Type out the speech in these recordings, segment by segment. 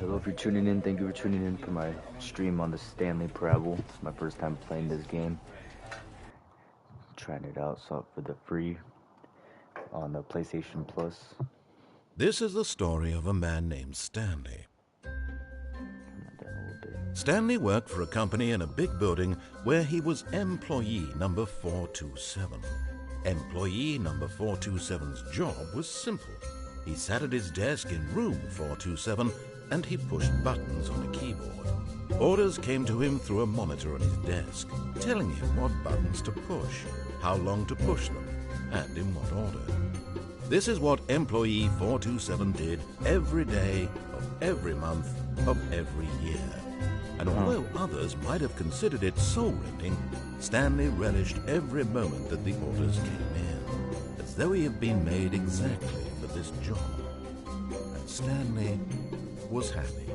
Hello, if you're tuning in, thank you for tuning in for my stream on the Stanley Parable. It's my first time playing this game. Trying it out, so for the free on the PlayStation Plus. This is the story of a man named Stanley. Stanley worked for a company in a big building where he was employee number 427. Employee number 427's job was simple. He sat at his desk in room 427 and he pushed buttons on a keyboard. Orders came to him through a monitor on his desk, telling him what buttons to push, how long to push them, and in what order. This is what employee 427 did every day of every month of every year. And although others might have considered it soul-rending, Stanley relished every moment that the orders came in, as though he had been made exactly for this job. And Stanley was happy.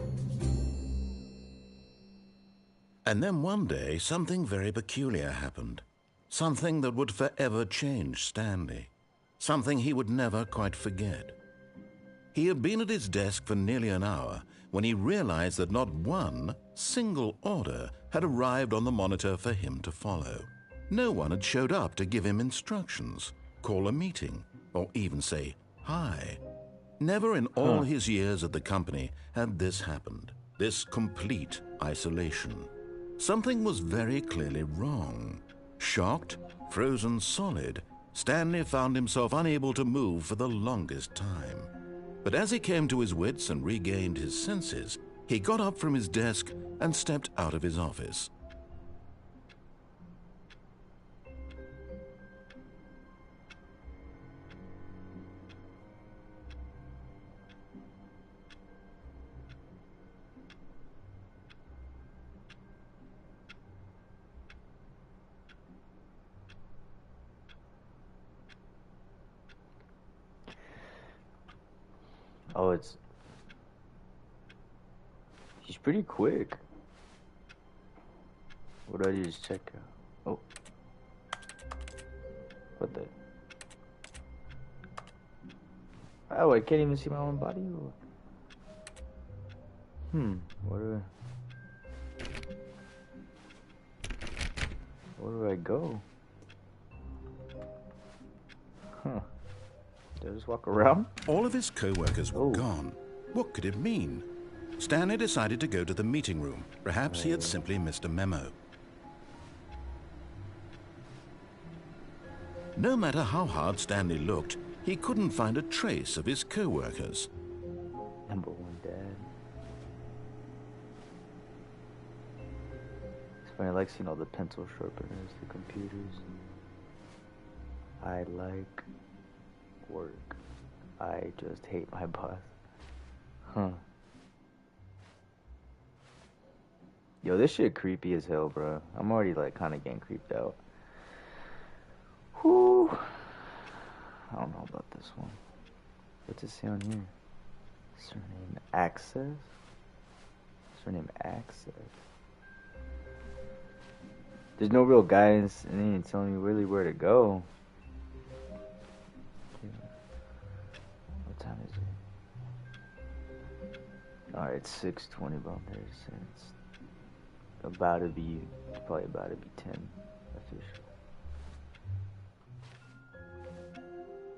And then one day, something very peculiar happened. Something that would forever change Stanley. Something he would never quite forget. He had been at his desk for nearly an hour when he realized that not one single order had arrived on the monitor for him to follow. No one had showed up to give him instructions, call a meeting, or even say hi. Never in all his years at the company had this happened, this complete isolation. Something was very clearly wrong. Shocked, frozen solid, Stanley found himself unable to move for the longest time. But as he came to his wits and regained his senses, he got up from his desk and stepped out of his office. Oh, he's pretty quick. What do I just check out? Oh. What the? Oh, I can't even see my own body. Where do I go? Did I just walk around? All of his co-workers were gone. What could it mean? Stanley decided to go to the meeting room. Perhaps he had simply missed a memo. No matter how hard Stanley looked, he couldn't find a trace of his co-workers. Number one dad. It's funny, I like seeing all the pencil sharpeners, the computers. I like work. I just hate my boss. Yo, this shit creepy as hell, bro. I'm already like kind of getting creeped out. Whew. I don't know about this one. What's it say on here? Surname access? Surname access. There's no real guidance and they ain't telling me really where to go. What time is it? Alright, it's 6:20 about there. So it's probably about to be 10 official.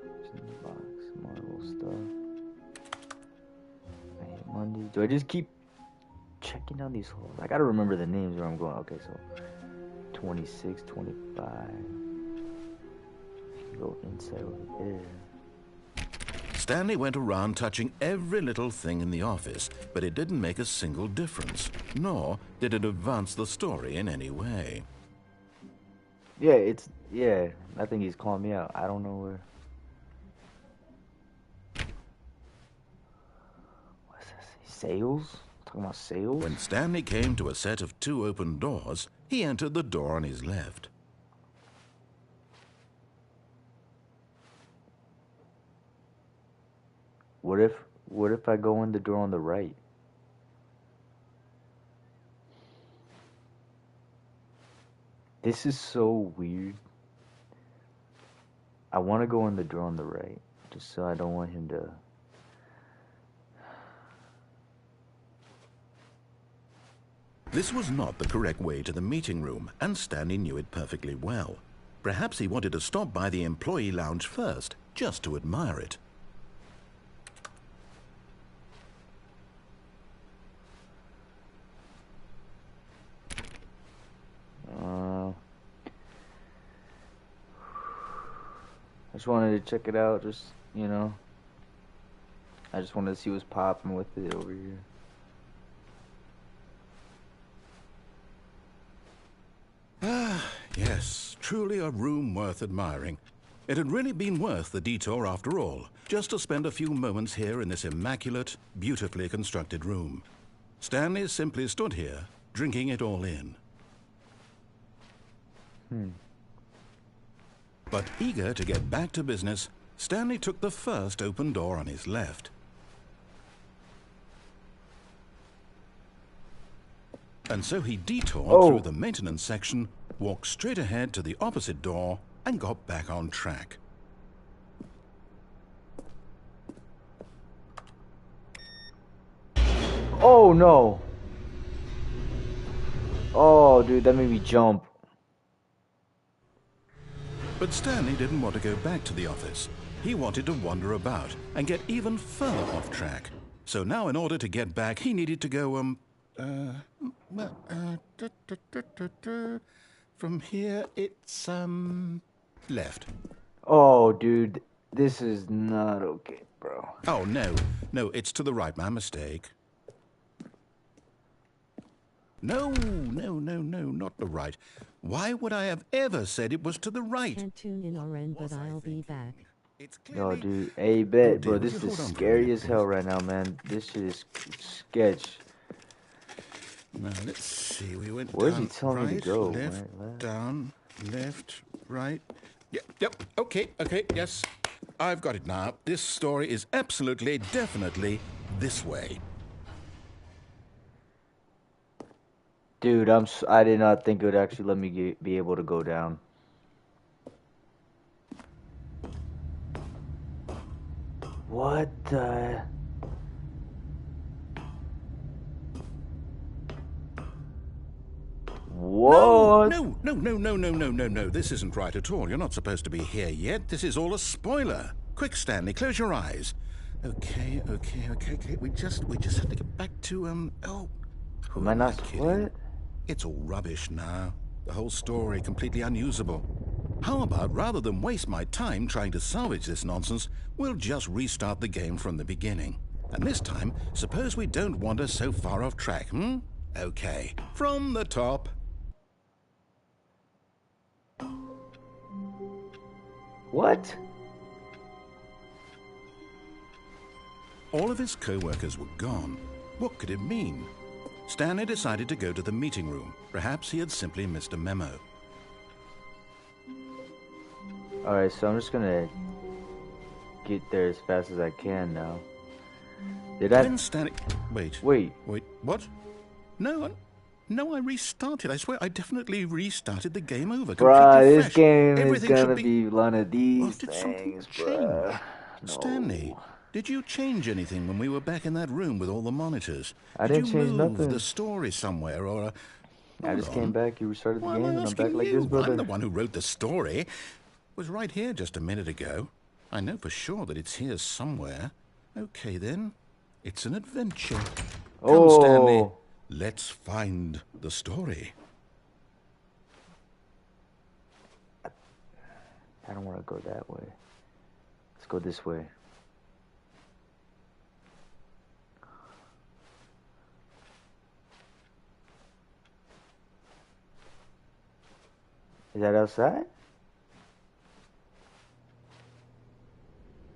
What's in the box? Marvel stuff. I hate Monday. Do I just keep checking down these holes? I gotta remember the names where I'm going. Okay, so 26, 25. Go inside over there. Stanley went around touching every little thing in the office, but it didn't make a single difference, nor did it advance the story in any way. Yeah, I think he's calling me out. I don't know where. What's this? Sales? Talking about sales? When Stanley came to a set of 2 open doors, he entered the door on his left. What if I go in the door on the right? This is so weird. I want to go in the door on the right, just so I don't want him to This was not the correct way to the meeting room, and Stanley knew it perfectly well. Perhaps he wanted to stop by the employee lounge first, just to admire it. I just wanted to check it out, just, you know. I just wanted to see what's popping with it over here. Ah, yes, truly a room worth admiring. It had really been worth the detour after all, just to spend a few moments here in this immaculate, beautifully constructed room. Stanley simply stood here, drinking it all in. But eager to get back to business, Stanley took the first open door on his left. And so he detoured through the maintenance section, walked straight ahead to the opposite door, and got back on track. Oh no! Oh, dude, that made me jump. But Stanley didn't want to go back to the office. He wanted to wander about and get even further off track. So now in order to get back, he needed to go, from here, it's, left. Oh, dude, this is not okay, bro. Oh, no, it's to the right, my mistake. No, not the right. Why would I have ever said it was to the right? Can't tune in or end, but I'll be back. Yo, dude, hey, bet, bro, this is scary as hell right now, man. This shit is sketch. Now, let's see, we went Where's down, he telling right, me to go? left, Right, down, left, right. Yep, okay, yes. I've got it now. This story is absolutely, definitely this way. Dude, I did not think it would actually let me be able to go down. What the? What? No. This isn't right at all. You're not supposed to be here yet. This is all a spoiler. Quick, Stanley, close your eyes. Okay. We just have to get back to, who Am I not kidding? what? It's all rubbish now. The whole story completely unusable. How about, rather than waste my time trying to salvage this nonsense, we'll just restart the game from the beginning. And this time, suppose we don't wander so far off track, Okay, from the top. What? All of his co-workers were gone. What could it mean? Stanley decided to go to the meeting room. Perhaps he had simply missed a memo. Alright, so I'm just gonna get there as fast as I can now. Did I? When Stanley... Wait, what? No, I restarted. I swear, I definitely restarted the game over. Bruh, Completely this fresh. game Everything is should gonna be one of these did something things, change? bruh. No. Stanley, did you change anything when we were back in that room with all the monitors? I Did didn't you change move nothing. the story somewhere, or... I just came back, you restarted the Well, game, I'm and I'm asking back like you. this, brother. I'm the one who wrote the story. It was right here just a minute ago. I know for sure that it's here somewhere. Okay, then. It's an adventure. Come, Stanley. Let's find the story. I don't want to go that way. Let's go this way. Is that outside?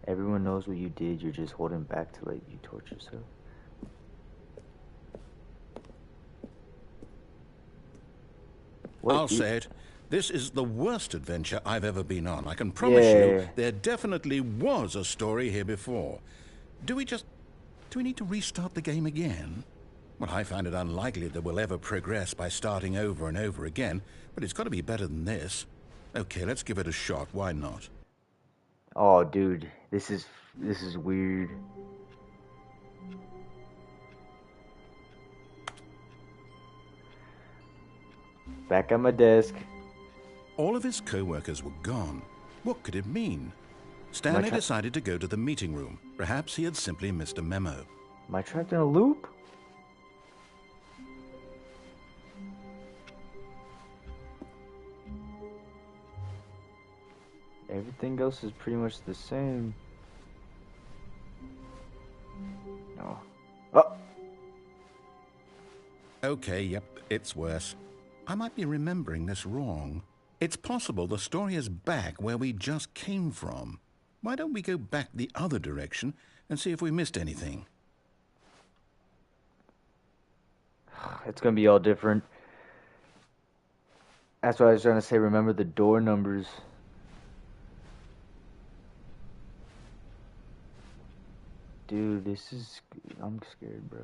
Everyone knows what you did. You're just holding back to let you torture yourself. I'll say it. This is the worst adventure I've ever been on. I can promise you there definitely was a story here before. Do we need to restart the game again? Well, I find it unlikely that we'll ever progress by starting over and over again, but it's got to be better than this. Okay, let's give it a shot. Why not? Oh, dude, this is weird. Back at my desk. All of his co-workers were gone. What could it mean? Stanley decided to go to the meeting room. Perhaps he had simply missed a memo. Am I trapped in a loop? Everything else is pretty much the same. No. Oh! Okay, yep, it's worse. I might be remembering this wrong. It's possible the story is back where we just came from. Why don't we go back the other direction and see if we missed anything? It's gonna be all different. That's what I was trying to say. Remember the door numbers. Dude, this is... I'm scared, bro.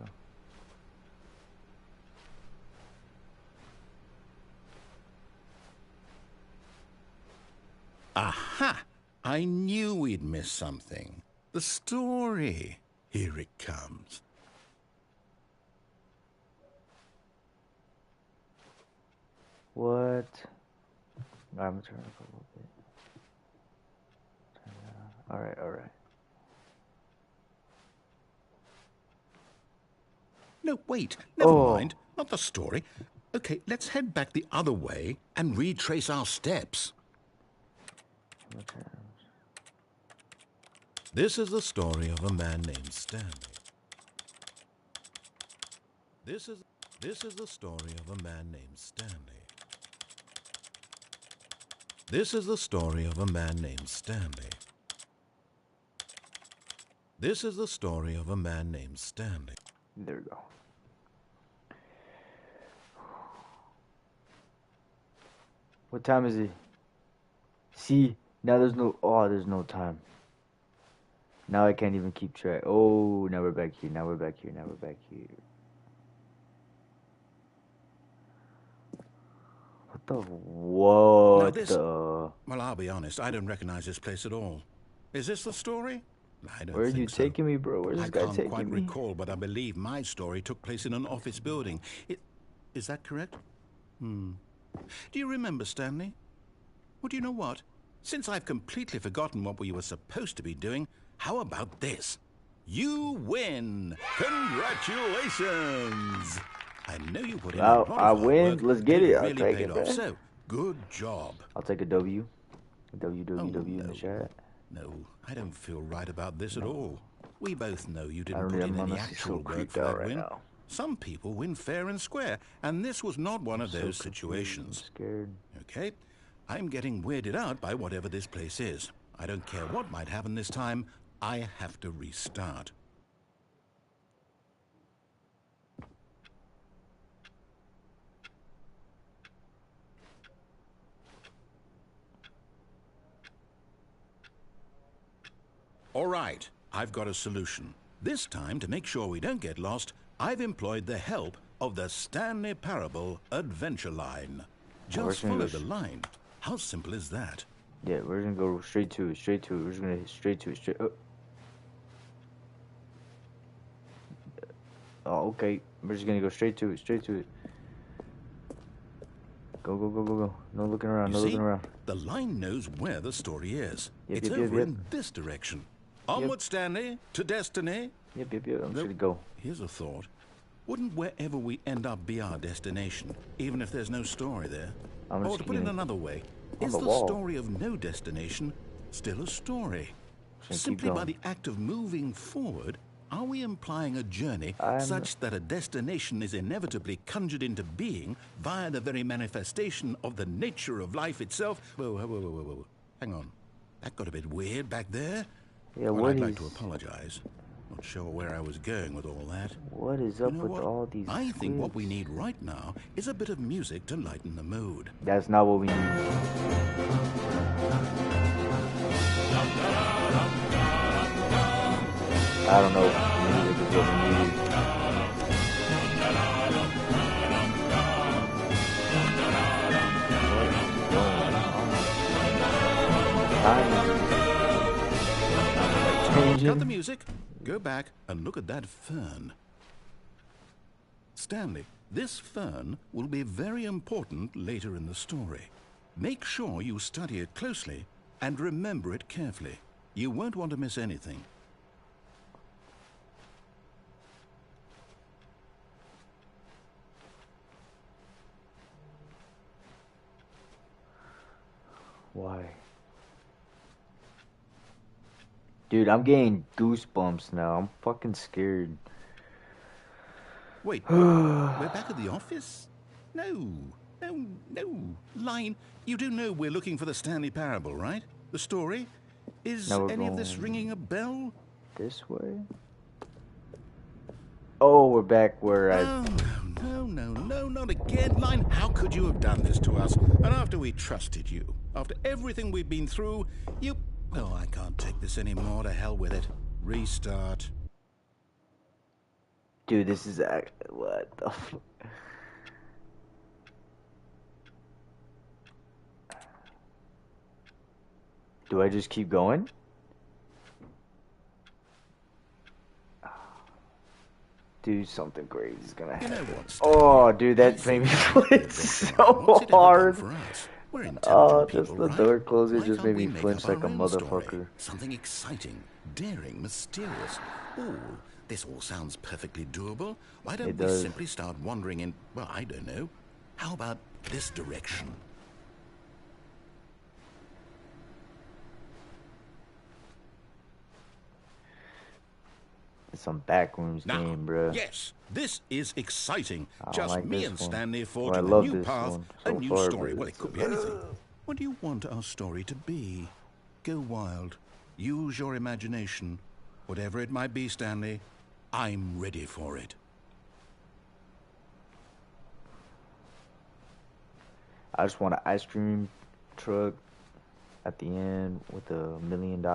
Aha! I knew we'd miss something. The story. Here it comes. What? I'm gonna turn it up a little bit. Alright, alright. No, wait. Never mind. Not the story. Okay, let's head back the other way and retrace our steps. This is the story of a man named Stanley. This is the story of a man named Stanley. This is the story of a man named Stanley. This is the story of a man named Stanley. There we go. What time is it? See, now there's no... Oh, there's no time. Now I can't even keep track. Oh, now we're back here. Now we're back here. Now we're back here. What the... What the... Well, I'll be honest. I don't recognize this place at all. Is this the story? I don't Where are think you so. taking me, bro? Where's this guy taking me? I can't quite recall, but I believe my story took place in an office building. Is that correct? Do you remember, Stanley? Well, do you know what? Since I've completely forgotten what we were supposed to be doing, how about this? You win! Congratulations! I know you put in a lot of hard win. work. Let's get It it. I'll really take paid it, off. man. So, good job. I'll take a W. W in the chat. No, I don't feel right about this at all. We both know you didn't I don't put in even any honestly actual feel work creeped for out that right win. now. Some people win fair and square, and this was not one of those situations. I'm scared. Okay? I'm getting weirded out by whatever this place is. I don't care what might happen this time. I have to restart. All right, I've got a solution. This time, to make sure we don't get lost, I've employed the help of the Stanley Parable Adventure Line. Just follow the line. How simple is that? Yeah, we're gonna go straight to it. We're just gonna hit straight to it. Oh, okay. We're just gonna go straight to it. Go. No looking around. You see, the line knows where the story is. It's over in this direction. Onward, Stanley, to destiny. Yep. I'm just gonna go. Here's a thought. Wouldn't wherever we end up be our destination, even if there's no story there? Or to put it another way, is the story of no destination still a story? Simply by the act of moving forward, are we implying a journey such that a destination is inevitably conjured into being via the very manifestation of the nature of life itself? Whoa. Hang on. That got a bit weird back there. Yeah, well, I'd like to apologize. Not sure where I was going with all that. What is up with all these I think what we need right now is a bit of music to lighten the mood. That's not what we need. I don't know if music is what we need. Cut the music, go back and look at that fern. Stanley, This fern will be very important later in the story. Make sure you study it closely and remember it carefully. You won't want to miss anything. Why? Dude, I'm getting goosebumps now. I'm fucking scared. Wait, we're back at the office? No. Line, you do know we're looking for the Stanley Parable, right? The story? Is Now we're any of this going ringing a bell? This way? Oh, we're back where I... Oh, no, not again. Line, how could you have done this to us? And after we trusted you, after everything we've been through, you... Oh, I can't take this anymore. To hell with it. Restart. Dude, this is... What the fuck? Do I just keep going? Dude, something crazy is gonna happen. You know what, Oh, dude, that made me flinch so hard. Oh, just the door closing just made me flinch like a motherfucker. Something exciting, daring, mysterious. Oh, this all sounds perfectly doable. Why don't we simply start wandering in, well, I don't know. How about this direction? It's some backrooms game, bro. Yes, this is exciting. Just like me and Stanley well, forging a new path, a new far, story. Well, it could be anything. What do you want our story to be? Go wild. Use your imagination. Whatever it might be, Stanley, I'm ready for it. I just want an ice cream truck at the end with $1 million.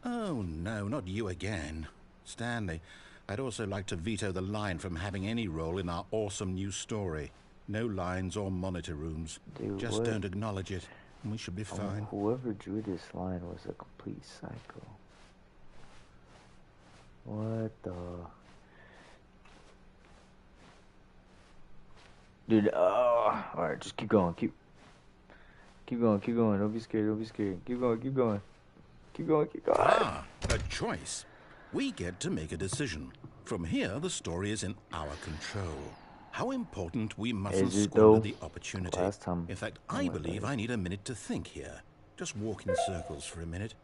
Oh, no, not you again. Stanley, I'd also like to veto the line from having any role in our awesome new story. No lines or monitor rooms. Dude, just don't acknowledge it, and we should be fine. Whoever drew this line was a complete psycho. What the... Dude, alright, just keep going, keep going, don't be scared, keep going. Ah, a choice. We get to make a decision. From here, the story is in our control. How important we mustn't squander the opportunity. In fact, I believe I need a minute to think here. Just walk in circles for a minute.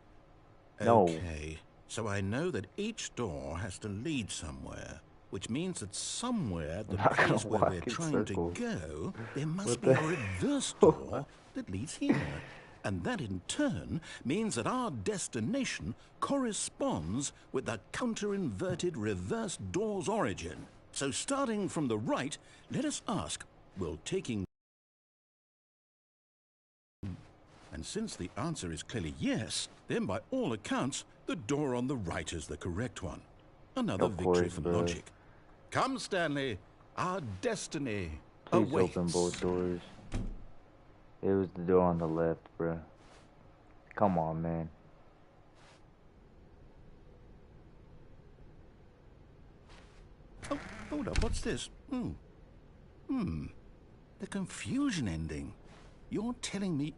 Okay, so I know that each door has to lead somewhere, which means that somewhere at the place where we're trying to go, there must be a reverse door that leads here. And that in turn means that our destination corresponds with the counter-inverted reverse door's origin. So starting from the right, let us ask, will taking... And since the answer is clearly yes, then by all accounts, the door on the right is the correct one. Another victory for logic. Come, Stanley, our destiny awaits. Please open both doors. It was the door on the left, bruh. Come on, man. Oh, hold up, what's this? The confusion ending. You're telling me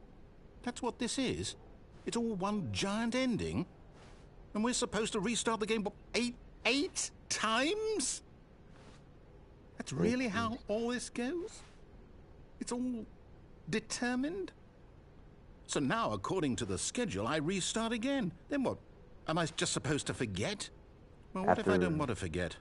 that's what this is? It's all one giant ending? And we're supposed to restart the game, what, eight times? That's really how all this goes? It's all determined? So now, according to the schedule, I restart again. Then what? Am I just supposed to forget? Well, what if I don't want to forget?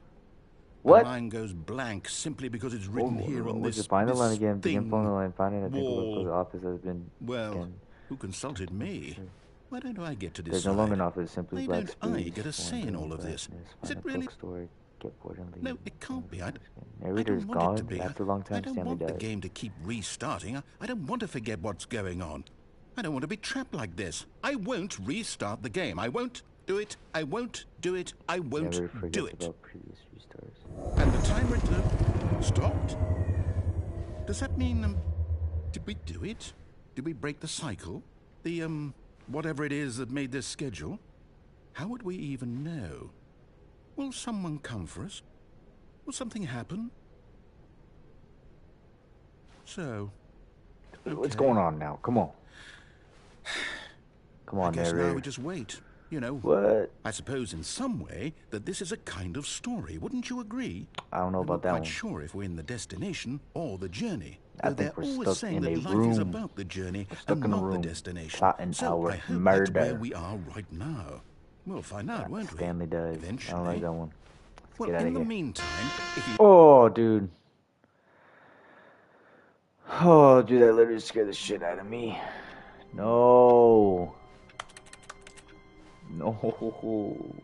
What? My mind goes blank simply because it's written here on this, find the line this again. Begin thing, phone the line. Find it. I think wall. the office has been... Well, again. who consulted me? Why don't I get to decide? There's no longer an office. Simply Why black don't I space. get a say in all of this? Is it really? Get bored and leave. No, it can't be. I Narrator's don't want it to gone. be. After a long time, I don't Stanley want the died. game to keep restarting. I don't want to forget what's going on. I don't want to be trapped like this. I won't restart the game. I won't do it. I won't do it. I won't do it. About previous restarts. And the timer stopped? Does that mean, did we do it? Did we break the cycle? The, whatever it is that made this schedule? How would we even know? Will someone come for us? Will something happen? So, What's okay. going on now? Come on. Come I on, guess now narrator. we just wait. You know, What? I suppose in some way that this is a kind of story. Wouldn't you agree? I don't know We're about not that quite one. sure if we're in the destination or the journey. I Though they're think we're always stuck saying in that a life is room. about the journey We're stuck and in a not the room, destination. plotting So our I hope that's where murder. we are right now. We'll find out, won't we? Stanley does. Eventually. I don't like that one. Let's Well, get out in of the here. meantime, if you... Oh, dude. Oh, dude, that literally scared the shit out of me. No. No.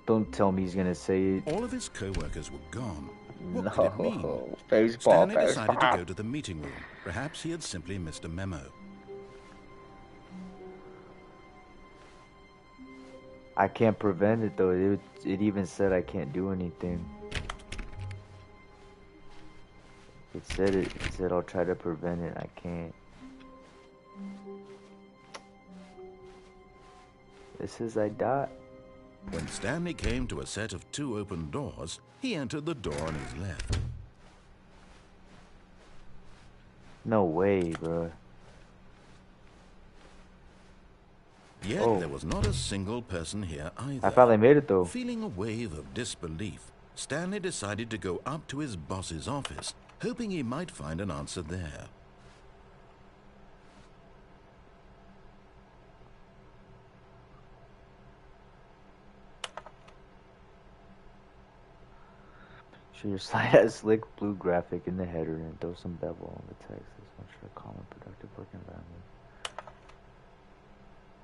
Don't tell me he's gonna say it. All of his co-workers were gone. What No. could it mean? Facepalm, Stanley decided to facepalm. go to the meeting room. Perhaps he had simply missed a memo. I can't prevent it though. It even said I can't do anything. It said it. It said I'll try to prevent it. I can't. It says I died. When Stanley came to a set of 2 open doors, he entered the door on his left. No way, bro. Yet Oh. there was not a single person here either. I finally made it though. Feeling a wave of disbelief, Stanley decided to go up to his boss's office, hoping he might find an answer there. Sure, your slide has slick blue graphic in the header and throw some bevel on the text. This one should a calm and productive work environment.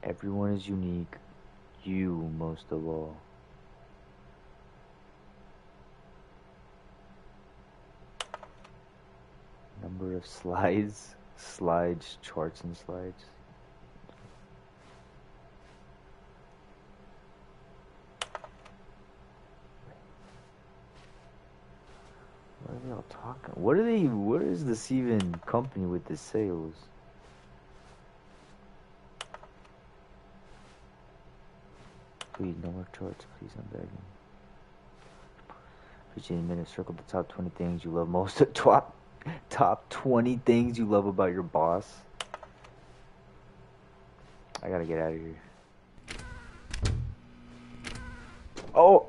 Everyone is unique. You most of all. Number of slides, charts and slides. What are they all talking? What is this even company with the sales? Please, no more charts, please, I'm begging. Appreciate a minute. Circle the top 20 things you love most. Top 20 things you love about your boss. I gotta get out of here. Oh!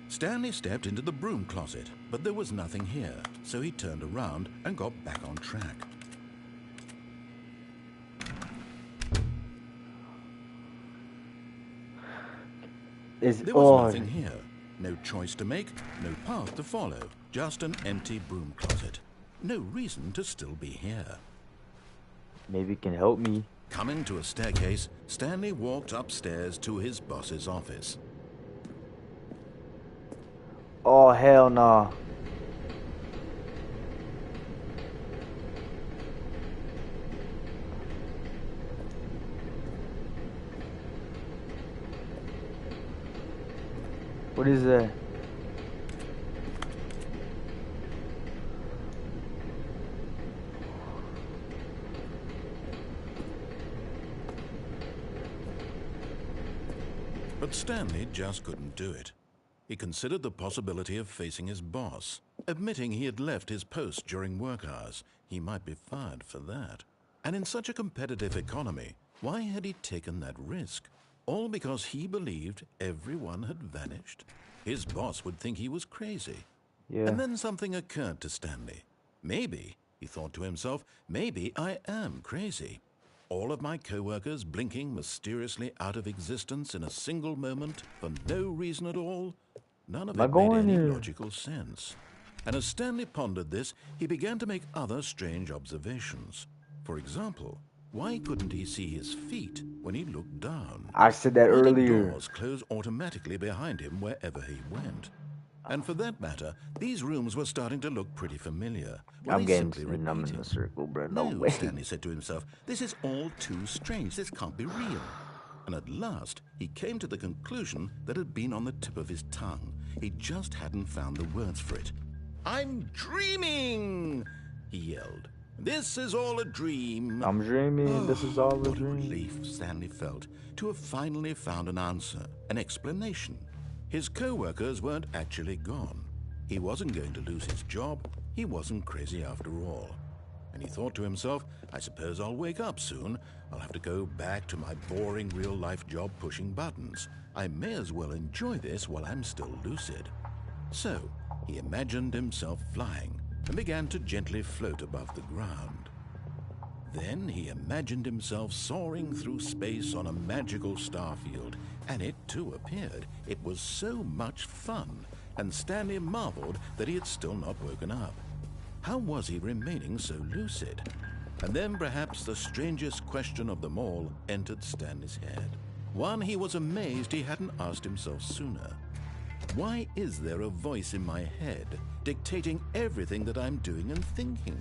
Stanley stepped into the broom closet, but there was nothing here, so he turned around and got back on track. There was nothing here. No choice to make, no path to follow, just an empty broom closet. No reason to still be here. Maybe it can help me. Coming to a staircase, Stanley walked upstairs to his boss's office. Oh, hell nah. What is that? But Stanley just couldn't do it. He considered the possibility of facing his boss. Admitting he had left his post during work hours, he might be fired for that. And in such a competitive economy, why had he taken that risk? All because he believed everyone had vanished? His boss would think he was crazy. Yeah. And then something occurred to Stanley. Maybe, he thought to himself, maybe I am crazy. All of my co-workers blinking mysteriously out of existence in a single moment for no reason at all? None of it made any logical sense. And as Stanley pondered this, he began to make other strange observations. For example, why couldn't he see his feet when he looked down? I said that Why did earlier. doors close automatically behind him wherever he went? And for that matter, these rooms were starting to look pretty familiar. Well, I'm they getting simply I'm in repeated. the circle, bro. No No, way. Stanley said to himself, this is all too strange. This can't be real. And at last, he came to the conclusion that had been on the tip of his tongue. He just hadn't found the words for it. I'm dreaming, he yelled. This is all a dream. I'm dreaming. This is all a What a dream. relief Stanley felt to have finally found an answer, an explanation. His co-workers weren't actually gone. He wasn't going to lose his job. He wasn't crazy after all. And he thought to himself, I suppose I'll wake up soon. I'll have to go back to my boring real-life job pushing buttons. I may as well enjoy this while I'm still lucid. So, he imagined himself flying and began to gently float above the ground. Then he imagined himself soaring through space on a magical starfield, and it too appeared. It was so much fun, and Stanley marveled that he had still not woken up. How was he remaining so lucid? And then perhaps the strangest question of them all entered Stanley's head. One he was amazed he hadn't asked himself sooner. Why is there a voice in my head dictating everything that I'm doing and thinking?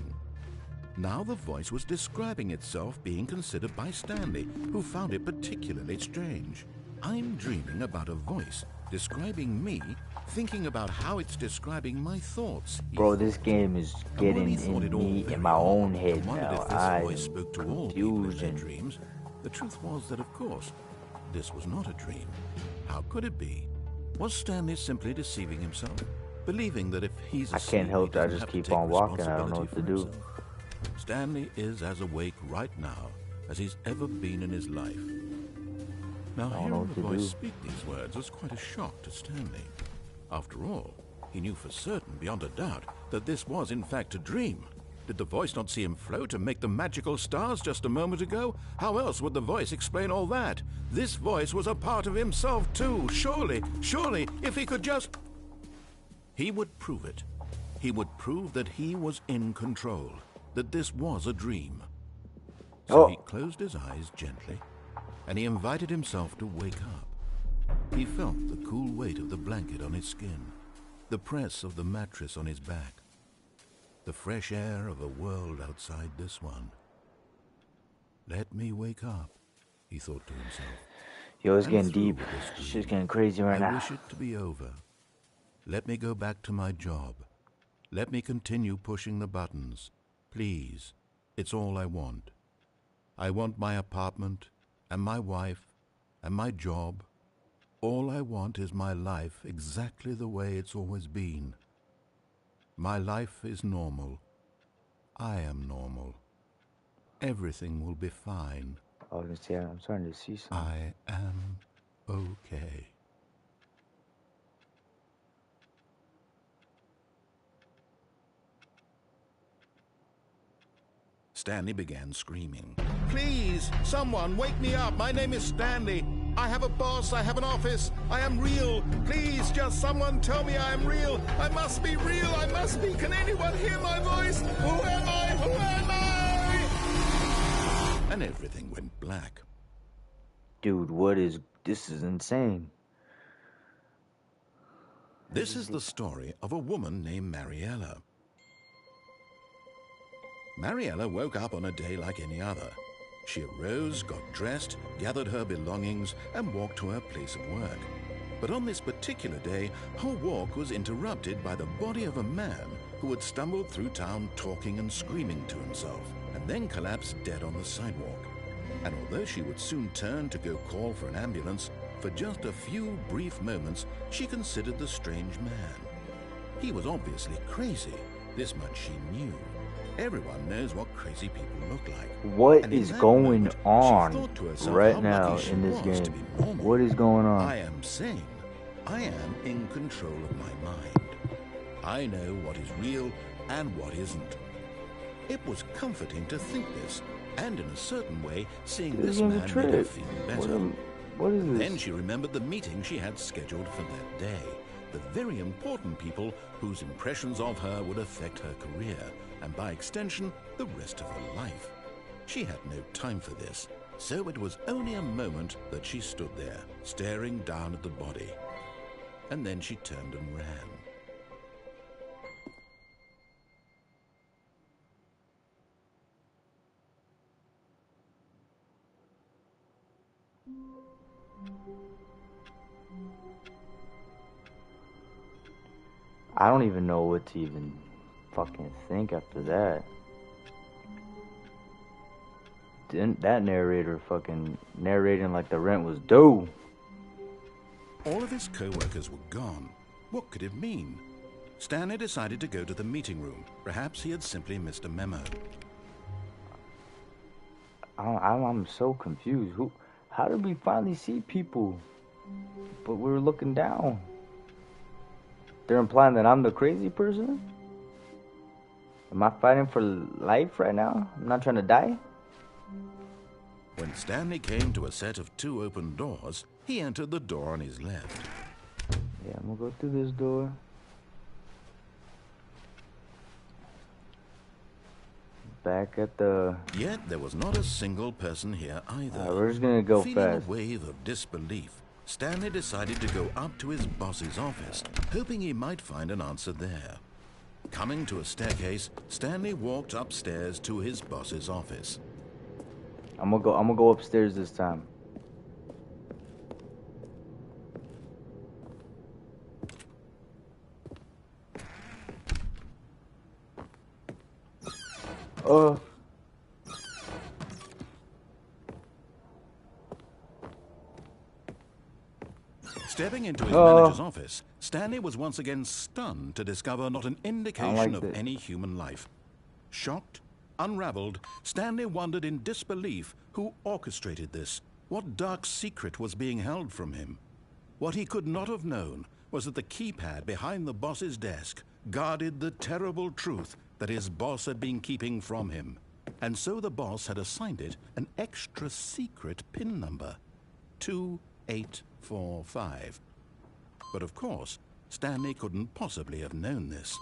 Now the voice was describing itself being considered by Stanley, who found it particularly strange. I'm dreaming about a voice describing me, thinking about how it's describing my thoughts. Bro, this game is getting in me in my own head now. I'm spoke to all people in their dreams. The truth was that, of course, this was not a dream. How could it be? Was Stanley simply deceiving himself, believing that if he's I can't help it. I just keep on walking. I don't know what to do. Stanley is as awake right now as he's ever been in his life. Now, hearing the voice speak these words was quite a shock to Stanley. After all, he knew for certain, beyond a doubt, that this was in fact a dream. Did the voice not see him float and make the magical stars just a moment ago? How else would the voice explain all that? This voice was a part of himself too. Surely, if he could just... He would prove it. He would prove that he was in control, that this was a dream. So he closed his eyes gently, and he invited himself to wake up. He felt the cool weight of the blanket on his skin, the press of the mattress on his back, the fresh air of a world outside this one. Let me wake up, he thought to himself. Yo, it's getting deep. Shit's getting crazy right now. I wish it to be over. Let me go back to my job. Let me continue pushing the buttons. Please, it's all I want. I want my apartment, and my wife, and my job. All I want is my life exactly the way it's always been. My life is normal. I am normal. Everything will be fine. Oh, I'm starting to see something. I am okay. Stanley began screaming. Please, someone, wake me up. My name is Stanley. I have a boss. I have an office. I am real. Please, just someone tell me I am real. I must be real. I must be. Can anyone hear my voice? Who am I? Who am I? And everything went black. Dude, this is insane. This is the story of a woman named Mariella. Mariella woke up on a day like any other. She arose, got dressed, gathered her belongings, and walked to her place of work. But on this particular day, her walk was interrupted by the body of a man who had stumbled through town talking and screaming to himself, and then collapsed dead on the sidewalk. And although she would soon turn to go call for an ambulance, for just a few brief moments, she considered the strange man. He was obviously crazy. This much she knew. Everyone knows what crazy people look like. What is going on right now in this game? What is going on? I am sane. I am in control of my mind. I know what is real and what isn't. It was comforting to think this, and in a certain way, seeing this man made her feel better. What is this? Then she remembered the meeting she had scheduled for that day. The very important people whose impressions of her would affect her career, and by extension, the rest of her life. She had no time for this, so it was only a moment that she stood there, staring down at the body. And then she turned and ran. I don't even know what to even fucking think after that. that narrator fucking narrating like the rent was due. All of his co-workers were gone. What could it mean? Stanley decided to go to the meeting room. Perhaps he had simply missed a memo. I'm so confused. How did we finally see people? But we were looking down. They're implying that I'm the crazy person? Am I fighting for life right now? I'm not trying to die? When Stanley came to a set of 2 open doors, he entered the door on his left. Yeah, I'm gonna go through this door. Back at the... Yet there was not a single person here either. We're just gonna go Feeling fast. a wave of disbelief, Stanley decided to go up to his boss's office, hoping he might find an answer there. Coming to a staircase, Stanley walked upstairs to his boss's office. I'm gonna go upstairs this time. Stepping into his manager's office, Stanley was once again stunned to discover not an indication of any human life. Shocked, unraveled, Stanley wondered in disbelief who orchestrated this. What dark secret was being held from him? What he could not have known was that the keypad behind the boss's desk guarded the terrible truth that his boss had been keeping from him. And so the boss had assigned it an extra secret PIN number, 2845. But of course, Stanley couldn't possibly have known this.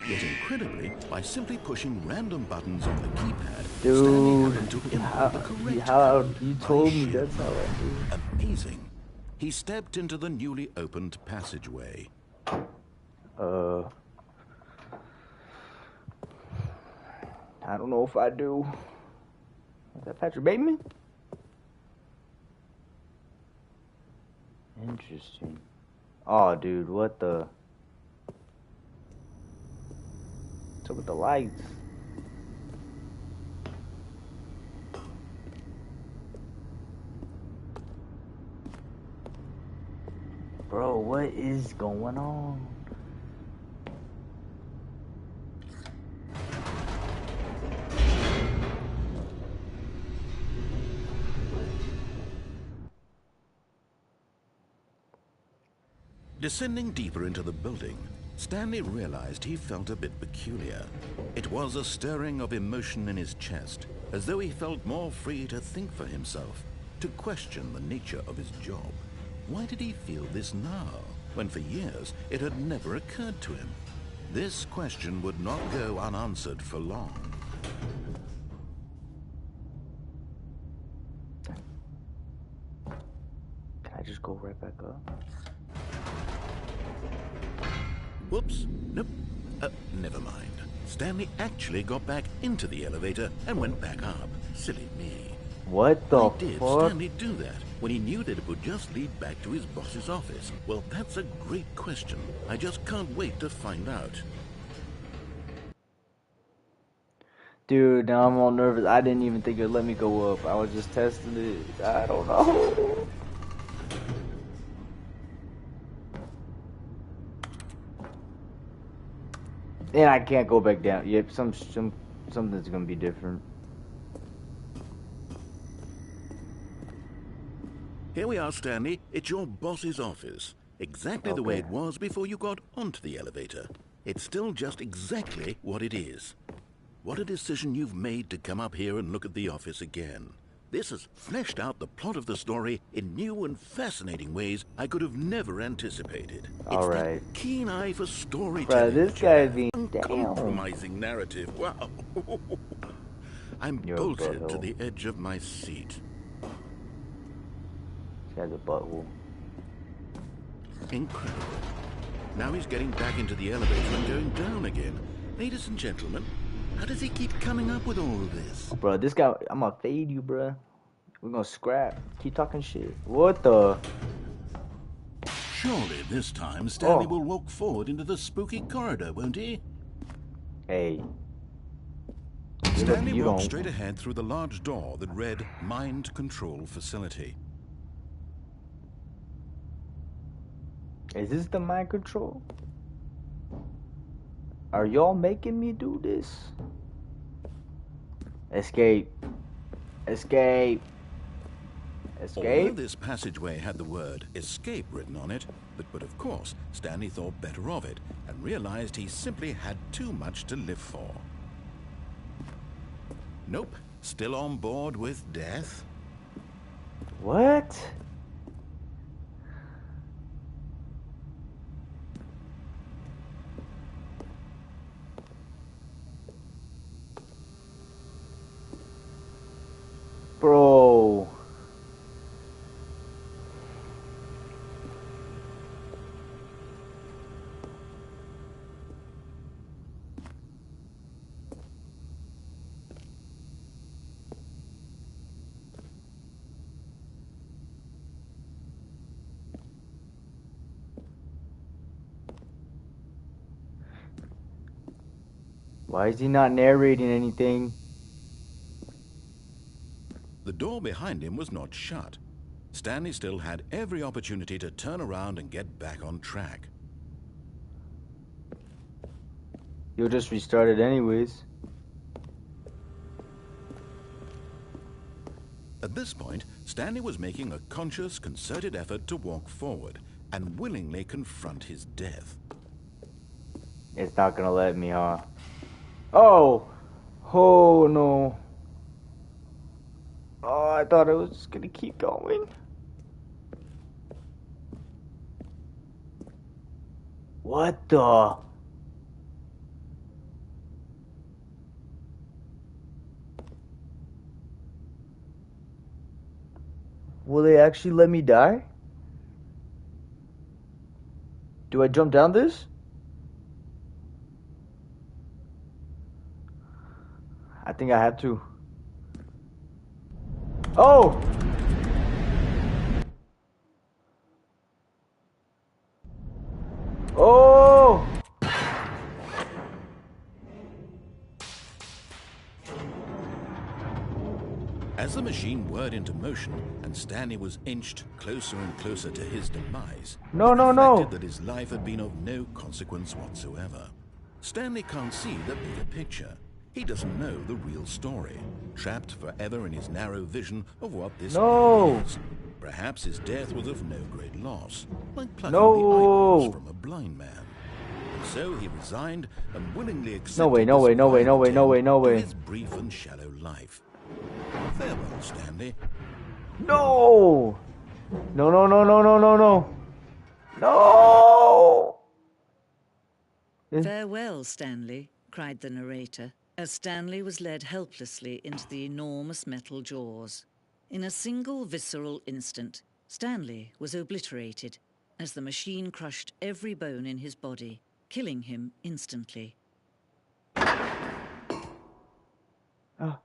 Yet incredibly, by simply pushing random buttons on the keypad, Stanley happened to input the correct code. You told me that's how I do. Amazing. He stepped into the newly opened passageway. I don't know if I do. Is that Patrick Bateman? Interesting. Oh, dude, what the... What's up with the lights? Bro, what is going on? Descending deeper into the building, Stanley realized he felt a bit peculiar. It was a stirring of emotion in his chest, as though he felt more free to think for himself, to question the nature of his job. Why did he feel this now, when for years it had never occurred to him? This question would not go unanswered for long. Can I just go right back up? Whoops. Nope. Never mind. Stanley actually got back into the elevator and went back up. Silly me. What the Why did fuck? Stanley do that when he knew that it would just lead back to his boss's office? Well, that's a great question. I just can't wait to find out. Dude, now I'm all nervous. I didn't even think it'd let me go up. I was just testing it. I don't know. And I can't go back down. Yep, something's gonna be different. Here we are, Stanley. It's your boss's office. Exactly the way it was before you got onto the elevator. It's still just exactly what it is. What a decision you've made to come up here and look at the office again. This has fleshed out the plot of the story in new and fascinating ways I could have never anticipated. It's that keen eye for storytelling. Bruh, this guy's being uncompromising narrative. Wow. I'm bolted to the edge of my seat. This guy's a butthole. Incredible. Now he's getting back into the elevator and going down again. Ladies and gentlemen, how does he keep coming up with all of this? Bro, this guy, I'm gonna fade you, bro. We're gonna scrap. Keep talking shit. What the? Surely this time Stanley will walk forward into the spooky corridor, won't he? Hey. Stanley you walked don't. straight ahead through the large door that read Mind Control Facility. Is this the mind control? Are y'all making me do this? Escape. Escape. Although Escape. this passageway had the word escape written on it, but of course, Stanley thought better of it and realized he simply had too much to live for. Nope, still on board with death. What? Bro. Why is he not narrating anything? The door behind him was not shut. Stanley still had every opportunity to turn around and get back on track. You'll just restart it anyways. At this point, Stanley was making a conscious, concerted effort to walk forward and willingly confront his death. It's not gonna let me, huh? Oh! Oh no. Oh, I thought it was just gonna keep going. What the? Will they actually let me die? Do I jump down this? I think I have to. Oh! Oh! As the machine whirred into motion and Stanley was inched closer and closer to his demise, No, he no, no. reflected that his life had been of no consequence whatsoever. Stanley can't see the bigger picture. He doesn't know the real story, trapped forever in his narrow vision of what this No. is. Perhaps his death was of no great loss, like plucking No. the eyeballs from a blind man. And so he resigned and willingly accepted No way, no this way, no way, no final way, no way, end no to way. his brief and shallow life. Farewell, Stanley. No! No, no, no, no, no, no, no. No! Farewell, Stanley, cried the narrator, as Stanley was led helplessly into the enormous metal jaws. In a single visceral instant, Stanley was obliterated as the machine crushed every bone in his body, killing him instantly. Ah.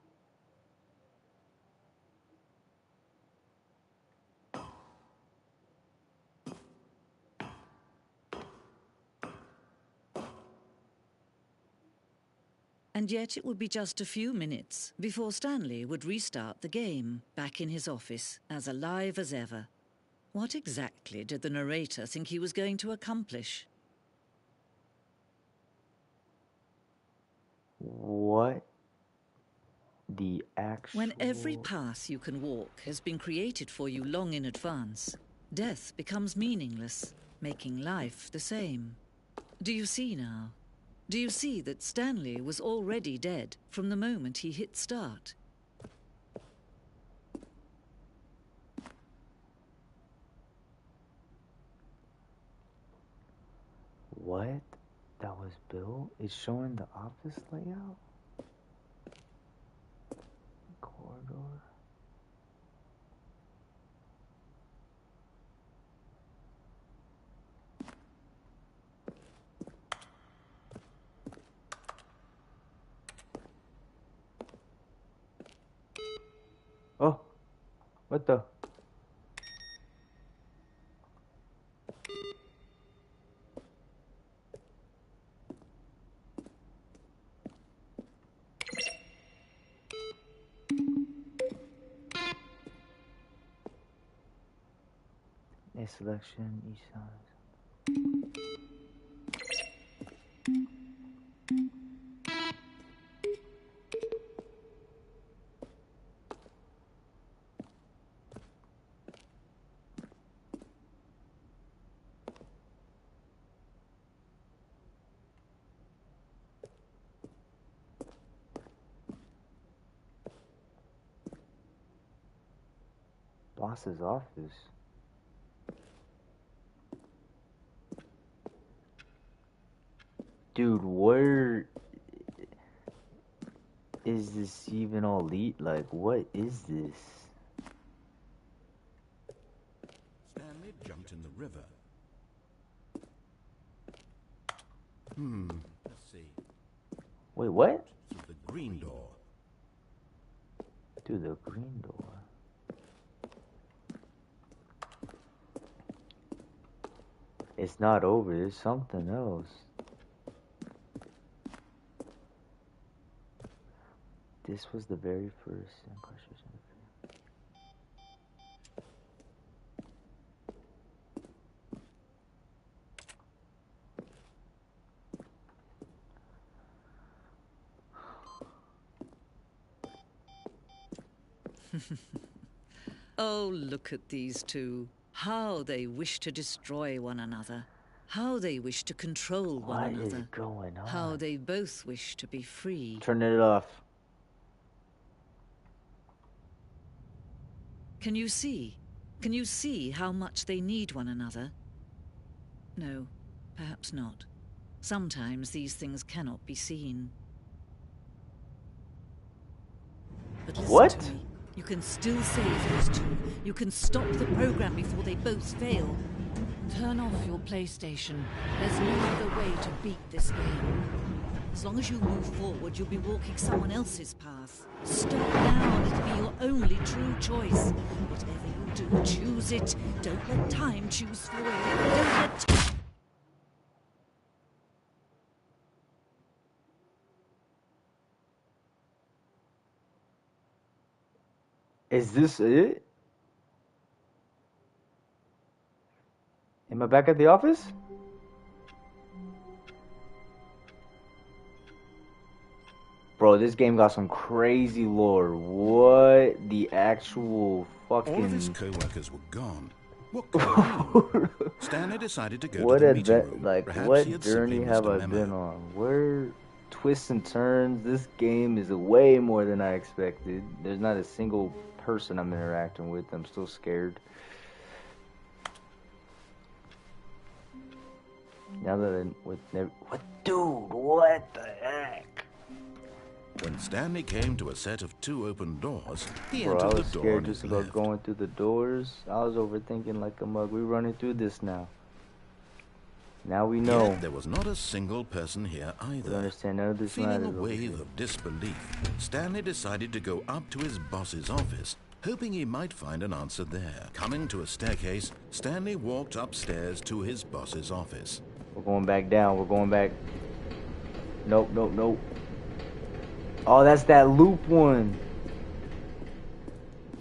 And yet it would be just a few minutes before Stanley would restart the game, back in his office, as alive as ever. What exactly did the narrator think he was going to accomplish? What the actual... When every path you can walk has been created for you long in advance, death becomes meaningless, making life the same. Do you see now? Do you see that Stanley was already dead from the moment he hit start? What that was built is showing the office layout? Corridor. Oh, what the? A selection each size. Boss's office. Dude, where is this even all elite? Like, what is this? Stanley jumped in the river. Let's see. Wait, what? Through the green door. Through the green door. It's not over, there's something else. This was the very first incarceration. Oh, look at these two. How they wish to destroy one another. How they wish to control one What another. is going on? How they both wish to be free. Turn it off. Can you see? Can you see how much they need one another? No, perhaps not. Sometimes these things cannot be seen. But listen What? to me. You can still save those two. You can stop the program before they both fail. Turn off your PlayStation. There's no other way to beat this game. As long as you move forward, you'll be walking someone else's path. Stop now, it'll be your only true choice. Whatever you do, choose it. Don't let time choose for you. Don't let... Is this it? Am I back at the office? Bro, this game got some crazy lore. What the actual fucking... All of his co-workers were gone. What could it mean? Stanley decided to go what to the meeting room. like, Perhaps what he had simply journey missed have a I memo. been on? Where twists and turns? This game is way more than I expected. There's not a single person I'm interacting with. I'm still scared. Now that what, dude? What the heck? When Stanley came to a set of 2 open doors, he Bro, I entered was the door scared on his just about left. going through the doors. I was overthinking like a mug. We're running through this now. Now we know. Yet there was not a single person here We either. understand none of this Feeling a matters over wave here. of disbelief, Stanley decided to go up to his boss's office, hoping he might find an answer there. Coming to a staircase, Stanley walked upstairs to his boss's office. We're going back down. We're going back. Nope, nope, nope. Oh, that's that loop one.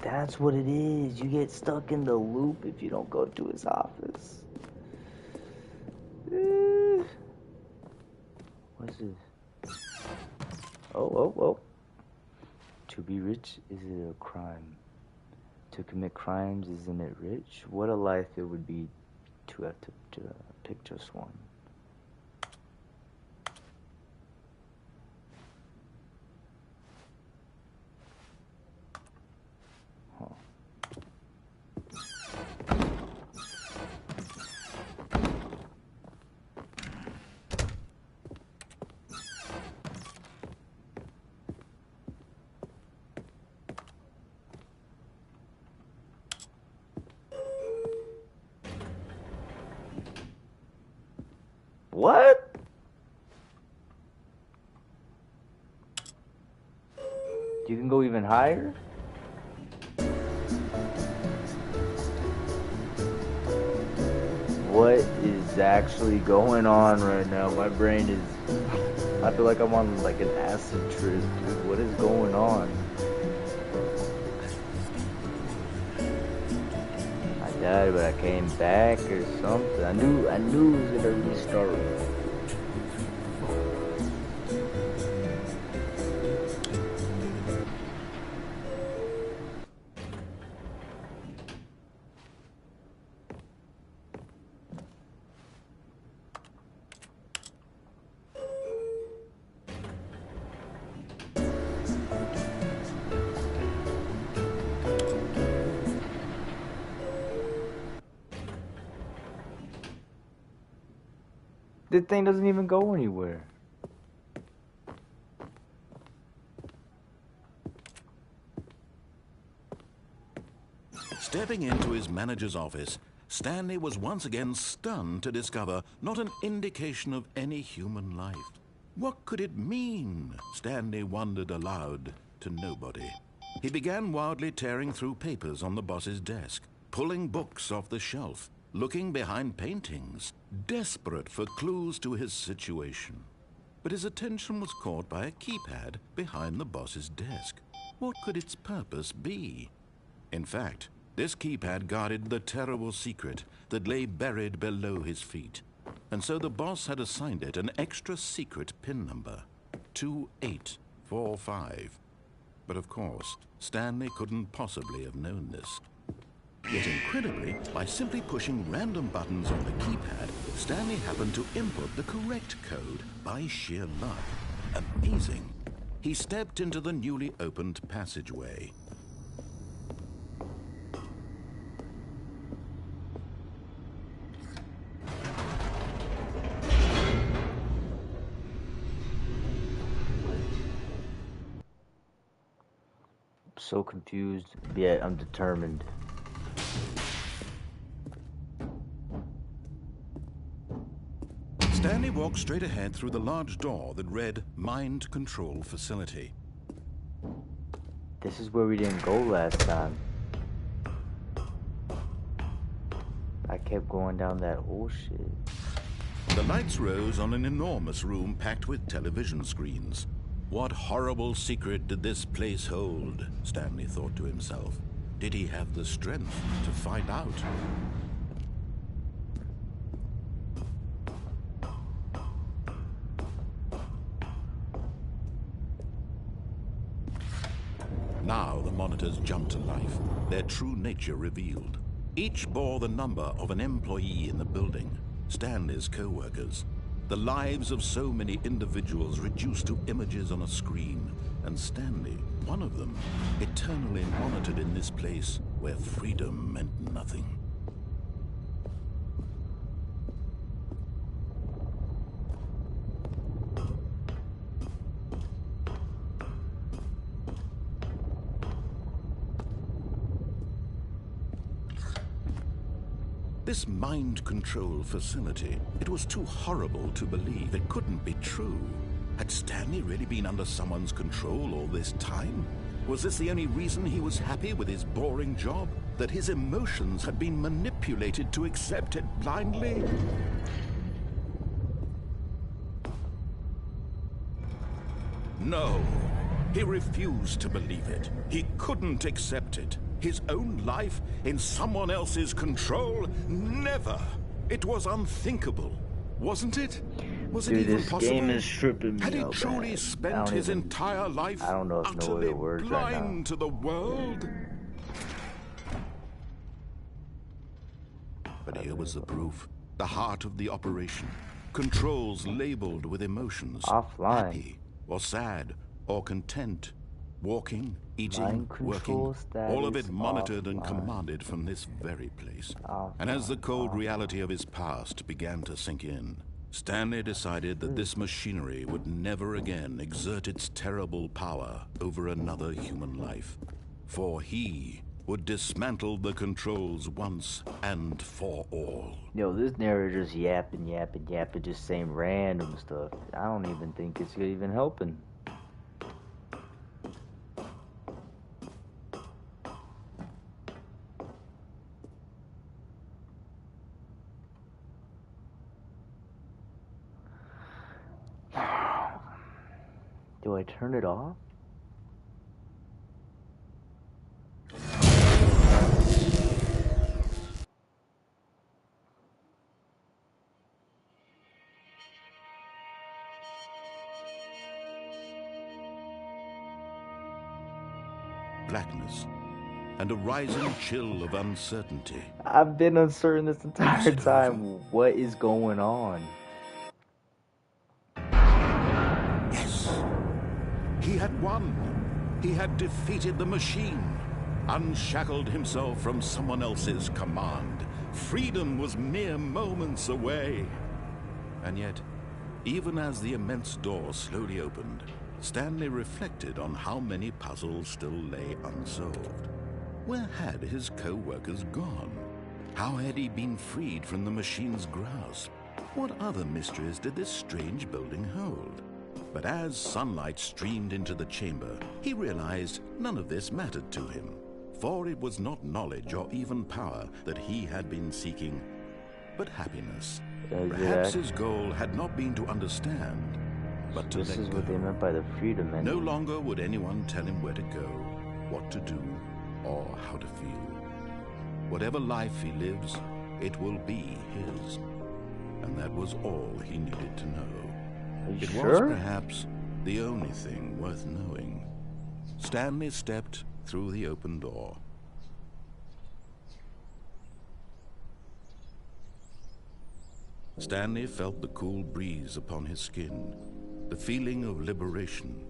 That's what it is. You get stuck in the loop if you don't go to his office. What's this? Oh. To be rich, is it a crime? To commit crimes, isn't it rich? What a life it would be to have to pick just one. What? You can go even higher? What is actually going on right now? My brain is... I feel like I'm on like an acid trip, dude. What is going on? I died, but I came back or something. I knew it was gonna restart. This thing doesn't even go anywhere. Stepping into his manager's office, Stanley was once again stunned to discover not an indication of any human life. What could it mean? Stanley wondered aloud to nobody. He began wildly tearing through papers on the boss's desk, pulling books off the shelf, looking behind paintings, desperate for clues to his situation. But his attention was caught by a keypad behind the boss's desk. What could its purpose be? In fact, this keypad guarded the terrible secret that lay buried below his feet. And so the boss had assigned it an extra secret PIN number, 2845. But of course, Stanley couldn't possibly have known this. Yet incredibly, by simply pushing random buttons on the keypad, Stanley happened to input the correct code by sheer luck. Amazing. He stepped into the newly opened passageway. So confused, yet I'm determined. Stanley walked straight ahead through the large door that read Mind Control Facility. This is where we didn't go last time. I kept going down that whole shit. The lights rose on an enormous room packed with television screens. What horrible secret did this place hold? Stanley thought to himself. Did he have the strength to find out? Now the monitors jumped to life, their true nature revealed. Each bore the number of an employee in the building, Stanley's co-workers. The lives of so many individuals reduced to images on a screen, and Stanley, one of them, eternally monitored in this place where freedom meant nothing. This mind control facility, it was too horrible to believe. It couldn't be true. Had Stanley really been under someone's control all this time? Was this the only reason he was happy with his boring job? That his emotions had been manipulated to accept it blindly? No, he refused to believe it. He couldn't accept it. His own life in someone else's control? Never! It was unthinkable, wasn't it? Was it even possible? This game is stripping me Had he out, truly man. spent his entire life I don't know if no utterly other words right now. blind to the world? But here was the proof. The heart of the operation. Controls labeled with emotions. Offline. Happy, or sad, or content. Walking, eating, Mind control working, all of it status monitored and offline. commanded from this very place. Offline, And as the cold reality of his past began to sink in, Stanley decided that this machinery would never again exert its terrible power over another human life. For he would dismantle the controls once and for all. Yo, this narrator's yapping, just saying random stuff. I don't even think it's even helping. Do I turn it off? blackness and a rising chill of uncertainty. I've been uncertain this entire Was it time. over? What is going on? Yes! He had won! He had defeated the machine, unshackled himself from someone else's command. Freedom was mere moments away. And yet, even as the immense door slowly opened, Stanley reflected on how many puzzles still lay unsolved. Where had his co-workers gone? How had he been freed from the machine's grasp? What other mysteries did this strange building hold? But as sunlight streamed into the chamber, he realized none of this mattered to him, for it was not knowledge or even power that he had been seeking, but happiness. Perhaps his goal had not been to understand, but to let go. This is what they meant by the freedom ending. No longer would anyone tell him where to go, what to do, or how to feel. Whatever life he lives, it will be his. And that was all he needed to know. It was perhaps the only thing worth knowing. Stanley stepped through the open door. Stanley felt the cool breeze upon his skin, the feeling of liberation,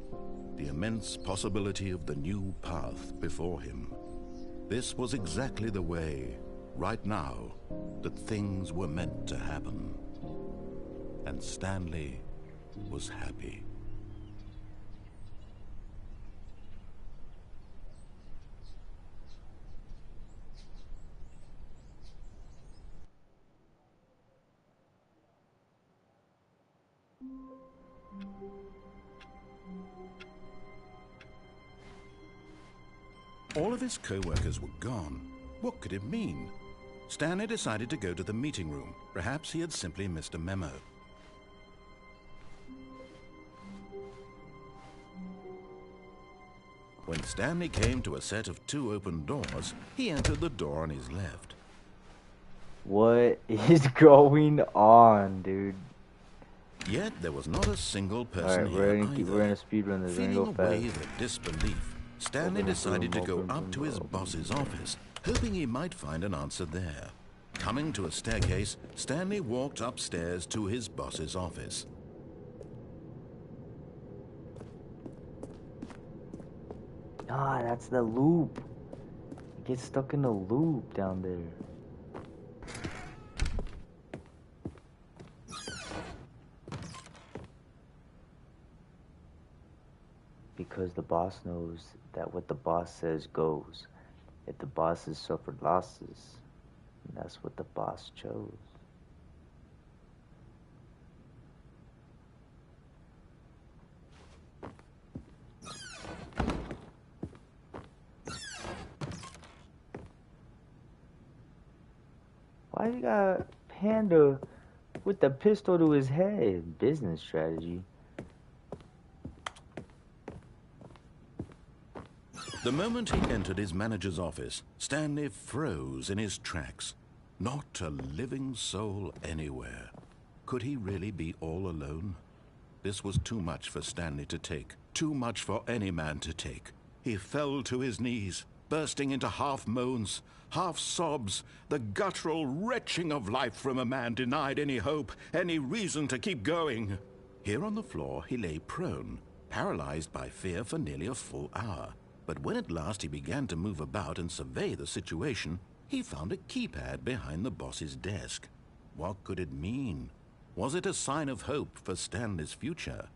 the immense possibility of the new path before him. This was exactly the way, right now, that things were meant to happen. And Stanley was happy. All of his co-workers were gone. What could it mean? Stanley decided to go to the meeting room. Perhaps he had simply missed a memo. When Stanley came to a set of 2 open doors, he entered the door on his left. What is going on, dude? Yet there was not a single person Alright, here we're gonna speedrun this. We're gonna Feeling go a fast. wave of disbelief, Stanley decided to go up to his boss's office, hoping he might find an answer there. Coming to a staircase, Stanley walked upstairs to his boss's office. Ah, that's the loop. It gets stuck in the loop down there. Because the boss knows that what the boss says goes. If the boss has suffered losses, that's what the boss chose. Why you got Panda with the pistol to his head? Business strategy. The moment he entered his manager's office, Stanley froze in his tracks. Not a living soul anywhere. Could he really be all alone? This was too much for Stanley to take. Too much for any man to take. He fell to his knees, bursting into half moans, half sobs, the guttural retching of life from a man denied any hope, any reason to keep going. Here on the floor, he lay prone, paralyzed by fear for nearly a full hour. But when at last he began to move about and survey the situation, he found a keypad behind the boss's desk. What could it mean? Was it a sign of hope for Stanley's future?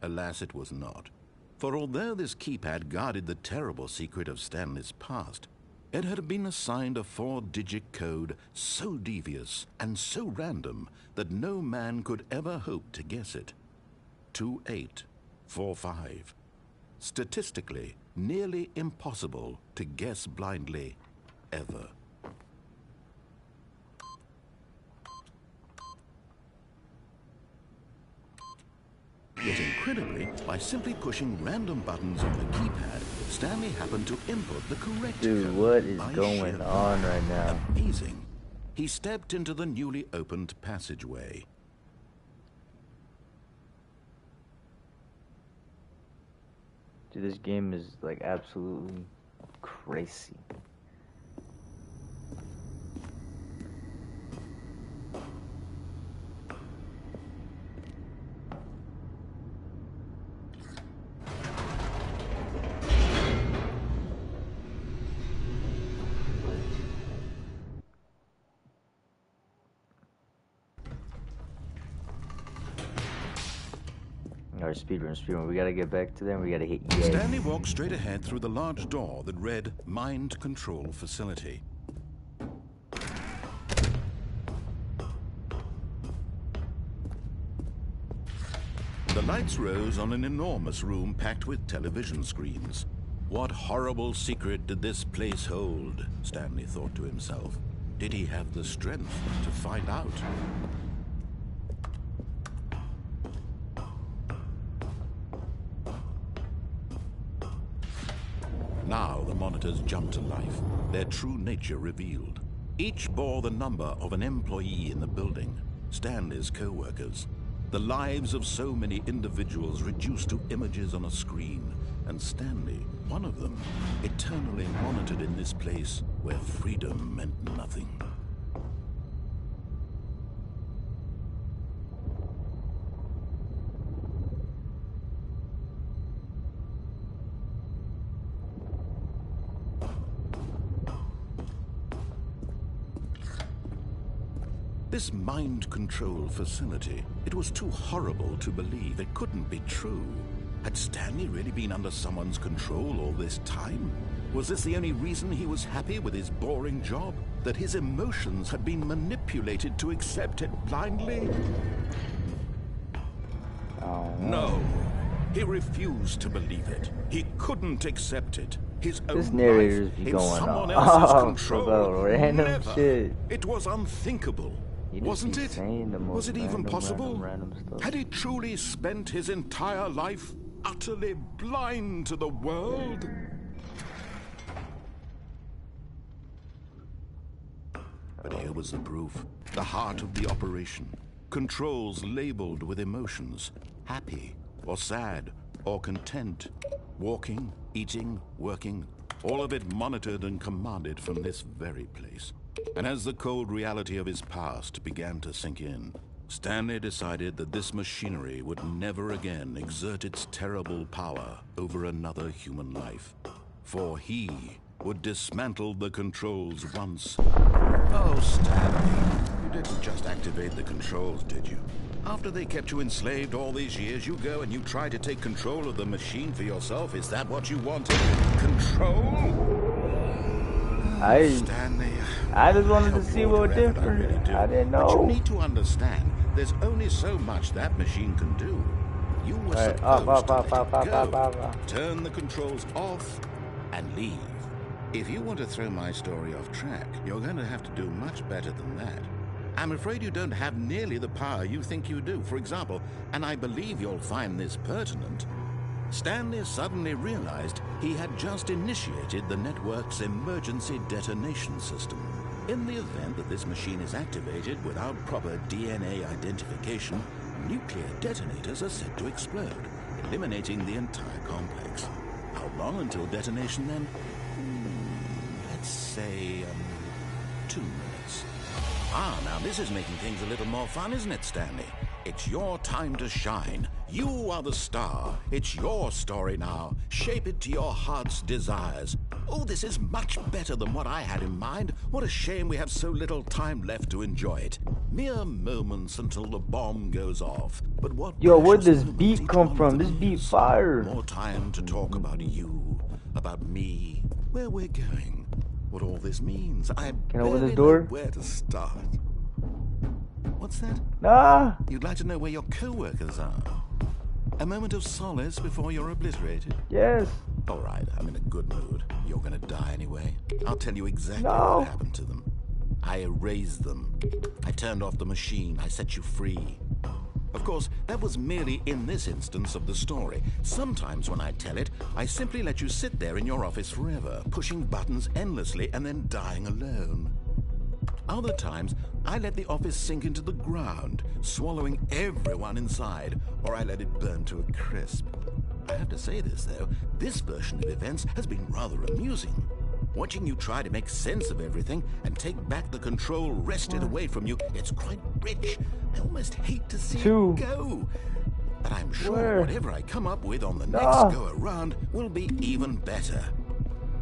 Alas, it was not. For although this keypad guarded the terrible secret of Stanley's past, it had been assigned a 4-digit code so devious and so random that no man could ever hope to guess it. 2845. Statistically, nearly impossible to guess blindly, ever. Yet incredibly, by simply pushing random buttons on the keypad, Stanley happened to input the correct Dude, code. what is by going sheer on right now? Amazing. He stepped into the newly opened passageway. Dude, this game is like absolutely crazy. Alright, speedrun. We gotta get back to them. We gotta hit yes. Stanley walked straight ahead through the large door that read Mind Control Facility. The lights rose on an enormous room packed with television screens. What horrible secret did this place hold? Stanley thought to himself. Did he have the strength to find out? Now the monitors jumped to life, their true nature revealed. Each bore the number of an employee in the building, Stanley's co-workers. The lives of so many individuals reduced to images on a screen, and Stanley, one of them, eternally monitored in this place where freedom meant nothing. This mind control facility, it was too horrible to believe. It couldn't be true. Had Stanley really been under someone's control all this time? Was this the only reason he was happy with his boring job? That his emotions had been manipulated to accept it blindly? No. He refused to believe it. He couldn't accept it. His own narrator's life be in going someone on. else's control. Random Never. shit. It was unthinkable. Wasn't it? Was it even possible? Random stuff. Had he truly spent his entire life utterly blind to the world? But here was the proof. The heart of the operation. Controls labeled with emotions. Happy, or sad, or content. Walking, eating, working. All of it monitored and commanded from this very place. And as the cold reality of his past began to sink in, Stanley decided that this machinery would never again exert its terrible power over another human life. For he would dismantle the controls once. Oh, Stanley, you didn't just activate the controls, did you? After they kept you enslaved all these years, you go and you try to take control of the machine for yourself. Is that what you wanted? Control? Stanley, I just wanted to see what different. I didn't know. But you need to understand, there's only so much that machine can do. You were supposed to let it go, turn the controls off, and leave. If you want to throw my story off track, you're going to have to do much better than that. I'm afraid you don't have nearly the power you think you do. For example, and I believe you'll find this pertinent, Stanley suddenly realized he had just initiated the network's emergency detonation system. In the event that this machine is activated without proper DNA identification, nuclear detonators are said to explode, eliminating the entire complex. How long until detonation then? Let's say, 2 minutes. Ah, now this is making things a little more fun, isn't it, Stanley? It's your time to shine. You are the star. It's your story now. Shape it to your heart's desires. Oh, this is much better than what I had in mind. What a shame we have so little time left to enjoy it. Mere moments until the bomb goes off. But what? Yo, where'd this beat come from? This beat fire. More time to talk about you, about me, where we're going, what all this means. I Can I open this door? know where to start. What's that? Nah. You'd like to know where your co-workers are? A moment of solace before you're obliterated? Yes. All right, I'm in a good mood. You're gonna die anyway. I'll tell you exactly No. what happened to them. I erased them. I turned off the machine. I set you free. Of course, that was merely in this instance of the story. Sometimes when I tell it, I simply let you sit there in your office forever, pushing buttons endlessly and then dying alone. Other times, I let the office sink into the ground, swallowing everyone inside, or I let it burn to a crisp. I have to say this, though, this version of events has been rather amusing. Watching you try to make sense of everything and take back the control wrested away from you, it's quite rich. I almost hate to see it go. But I'm sure whatever I come up with on the next go-around will be even better.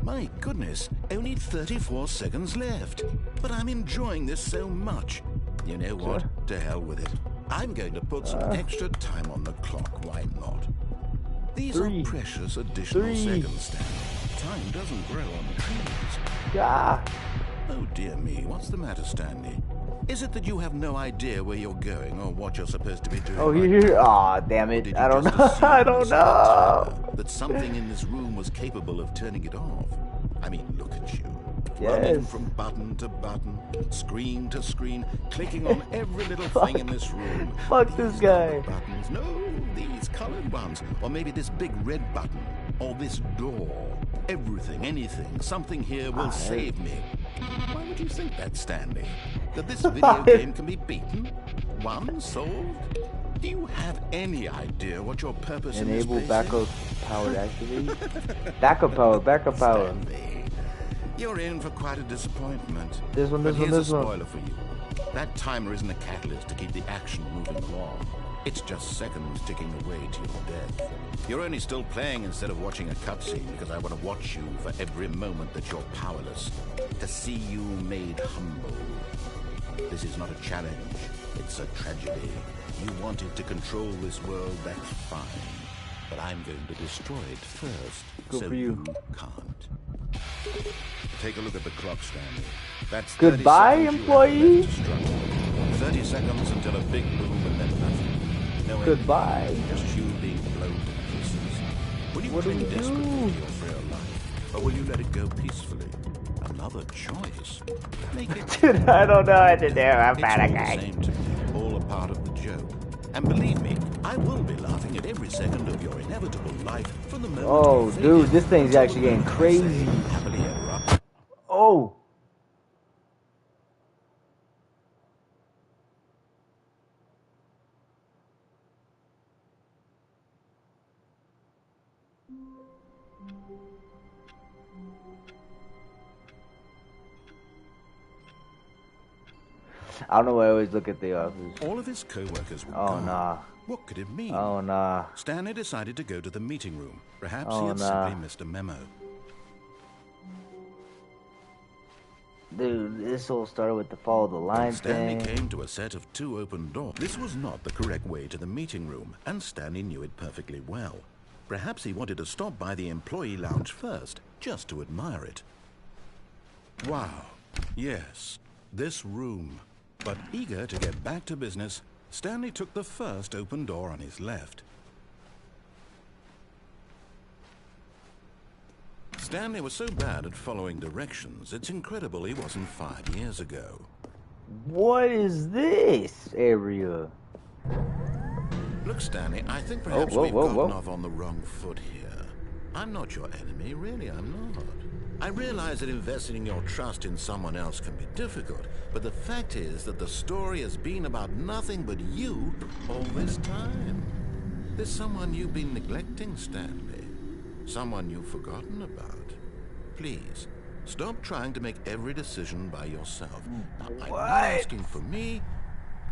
My goodness, only 34 seconds left. But I'm enjoying this so much. You know what? To hell with it. I'm going to put some extra time on the clock, why not? These are precious additional seconds, Stanley. Time doesn't grow on trees. Yeah. Oh dear me, what's the matter, Stanley? Is it that you have no idea where you're going or what you're supposed to be doing? Oh, here. Aw, damn it. I don't know. I don't know. That something in this room was capable of turning it off. I mean, look at you. Yes. Running from button to button, screen to screen, clicking on every little thing in this room. Fuck this guy. Buttons. No, these colored ones. Or maybe this big red button. Or this door. Everything, anything, something here will save me. Why would you think that, Stanley? That this video game can be beaten? Won? Solved? Do you have any idea what your purpose in this place is? Enable backup power to activate. Backup power, backup power. Stanley, you're in for quite a disappointment. This one. Here's a spoiler for you. That timer isn't a catalyst to keep the action moving along. It's just seconds ticking away to your death. You're only still playing instead of watching a cutscene because I want to watch you for every moment that you're powerless. To see you made humble. This is not a challenge. It's a tragedy. You wanted to control this world, that's fine. But I'm going to destroy it first. Good so for you. You can't. Take a look at the clock, Stanley. That's goodbye, employee. 30 seconds until a big boom and then nothing. No Goodbye. Just you being blown to pieces. Will you cling desperately to your frail life, or will you let it go peacefully? Another choice. Make it. Dude, I don't know what to do. I'm It's bad all at the guy. same to me. All a part of the joke. And believe me, I will be laughing at every second of your inevitable life from the moment. Oh, you fade dude, in this thing's until actually the getting moment I say, crazy. happily ever after. Oh. I don't know why I always look at the office. All of his co-workers were Oh, gone. nah. What could it mean? Oh, nah. Stanley decided to go to the meeting room. Perhaps Oh, he had nah. simply missed a memo. Dude, this all started with the follow the line Stanley thing. came to a set of 2 open doors. This was not the correct way to the meeting room, and Stanley knew it perfectly well. Perhaps he wanted to stop by the employee lounge first, just to admire it. Wow. Yes, this room. But eager to get back to business, Stanley took the first open door on his left. Stanley was so bad at following directions, it's incredible he wasn't 5 years ago. What is this area? Look, Stanley, I think perhaps we've gotten off on the wrong foot here. I'm not your enemy, really, I'm not. I realize that investing your trust in someone else can be difficult, but the fact is that the story has been about nothing but you all this time. There's someone you've been neglecting, Stanley. Someone you've forgotten about. Please, stop trying to make every decision by yourself. Now, I'm not asking for me,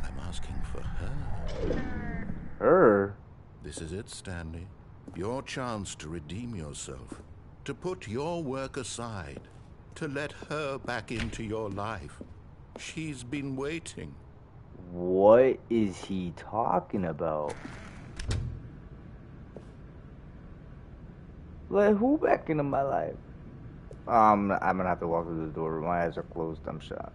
I'm asking for her. Her? This is it, Stanley. Your chance to redeem yourself. To put your work aside. To let her back into your life. She's been waiting. What is he talking about? Like, who back into my life? I'm gonna have to walk through the door. My eyes are closed. I'm shot.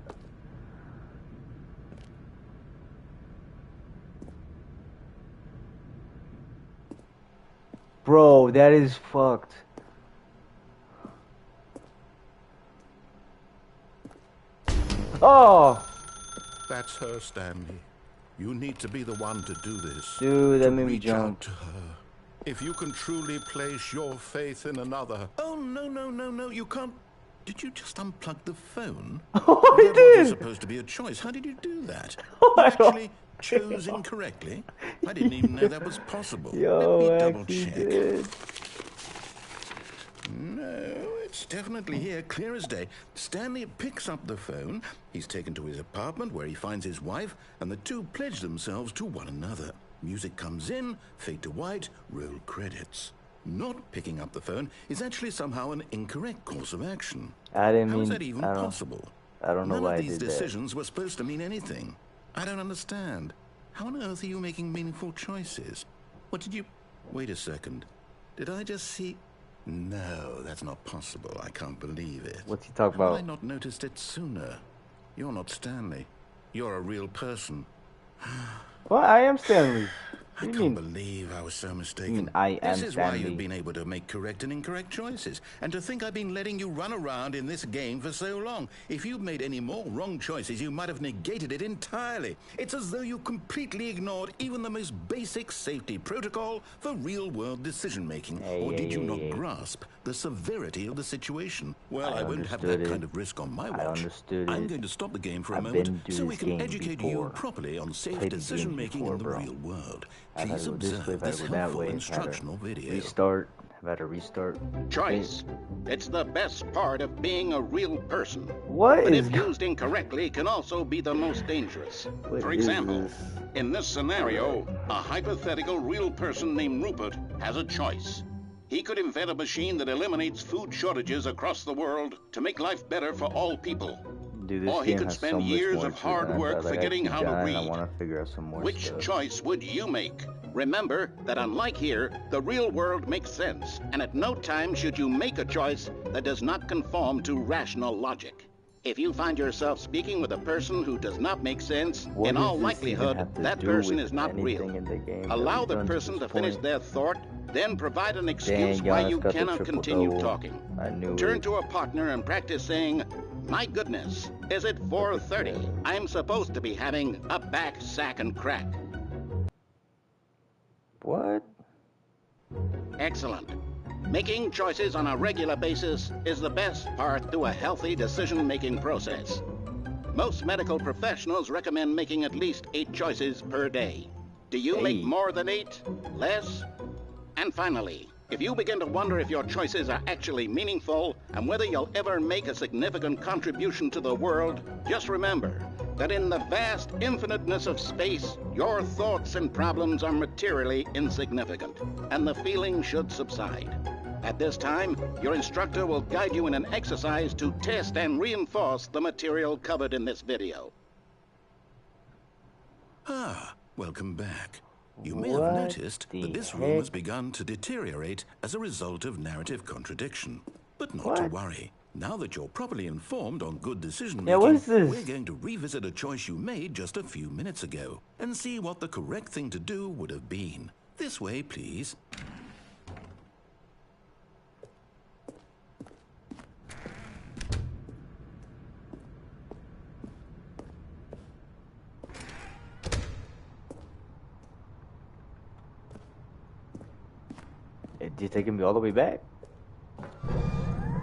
Bro, that is fucked. Oh! That's her, Stanley. You need to be the one to do this. Dude, that to made me reach jump. out to her. If you can truly place your faith in another. Oh, no, you can't. Did you just unplug the phone? Oh, I That did! wasn't supposed to be a choice. How did you do that? Oh, You I don't actually chose incorrectly? I didn't even know that was possible. Yo, Let me I double actually check. did. No, it's definitely here, clear as day. Stanley picks up the phone. He's taken to his apartment where he finds his wife, and the two pledge themselves to one another. Music comes in, fade to white, roll credits. Not picking up the phone is actually somehow an incorrect course of action. I didn't How mean. is that even possible? I don't know None why of I these did decisions were supposed to mean anything. I don't understand. How on earth are you making meaningful choices? What did you... Wait a second. Did I just see... No, that's not possible. I can't believe it. What's he talking How about? had I not noticed it sooner? You're not Stanley. You're a real person. Well, I am Stanley. I What do can't you mean? believe I was so mistaken. You mean I am This is why Stanley? you've been able to make correct and incorrect choices. And to think I've been letting you run around in this game for so long. If you'd made any more wrong choices, you might have negated it entirely. It's as though you completely ignored even the most basic safety protocol for real-world decision-making. Or did you not grasp the severity of the situation? Well, I won't have that understood kind of risk on my watch. I understood I'm it. going to stop the game for a I've moment been through so we this can game educate before. you properly on safe Played this game decision-making before, in the bro. real world. I've had Please to go this way, observe I've had this to go that helpful way, instructional video. Restart. I've had to restart. Choice. It's the best part of being a real person. What But is if used incorrectly, can also be the most dangerous. What For is example, this? in this scenario, a hypothetical real person named Rupert has a choice. He could invent a machine that eliminates food shortages across the world to make life better for all people. Dude, this Or he game could has spend so much years more of to it hard than I work thought. Like, I forgetting keep how to dying, I read. want to figure out some more Which stuff. choice would you make? Remember that unlike here, the real world makes sense, and at no time should you make a choice that does not conform to rational logic. If you find yourself speaking with a person who does not make sense, What in does all this even likelihood, have to that do person with is not real. anything in the game that Allow we've the done person to this finish point? their thought, then provide an excuse Dang, why Giannis you got the cannot continue triple-double. talking. I knew Turn it. to a partner and practice saying, "My goodness, is it 4:30? I'm supposed to be having a back, sack, and crack." What? Excellent. Making choices on a regular basis is the best part to a healthy decision-making process. Most medical professionals recommend making at least 8 choices per day. Do you make 8? more than 8? Less? And finally, if you begin to wonder if your choices are actually meaningful and whether you'll ever make a significant contribution to the world, just remember that in the vast infiniteness of space, your thoughts and problems are materially insignificant, and the feeling should subside. At this time, your instructor will guide you in an exercise to test and reinforce the material covered in this video. Ah, welcome back. You may What have noticed the that this room has heck? begun to deteriorate as a result of narrative contradiction. But not to What? worry. Now that you're properly informed on good decision Yeah, making, what is this? we're going to revisit a choice you made just a few minutes ago and see what the correct thing to do would have been. This way, please. You're taking me all the way back?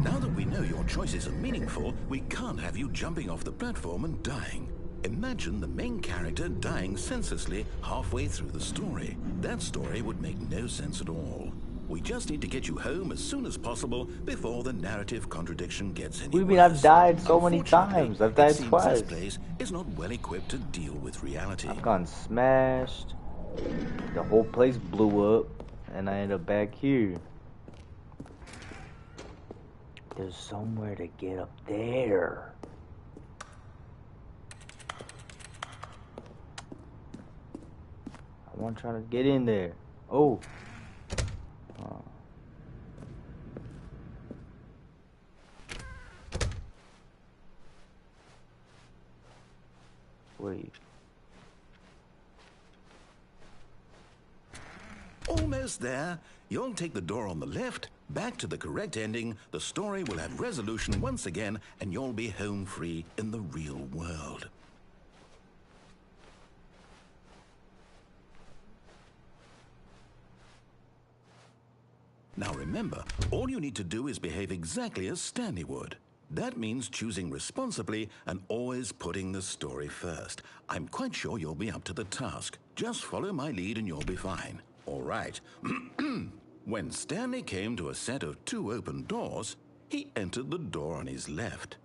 Now that we know your choices are meaningful, we can't have you jumping off the platform and dying. Imagine the main character dying senselessly halfway through the story. That story would make no sense at all. We just need to get you home as soon as possible before the narrative contradiction gets any What do you mean worse. I've died so many Unfortunately, times? I've it died seems twice. This place is not well equipped to deal with reality. I've gone smashed. The whole place blew up. And I end up back here. There's somewhere to get up there. I want to try to get in there. Oh. Wait. Almost there. You'll take the door on the left, back to the correct ending, the story will have resolution once again, and you'll be home free in the real world. Now remember, all you need to do is behave exactly as Stanley would. That means choosing responsibly and always putting the story first. I'm quite sure you'll be up to the task. Just follow my lead and you'll be fine. All right. When Stanley came to a set of 2 open doors, he entered the door on his left.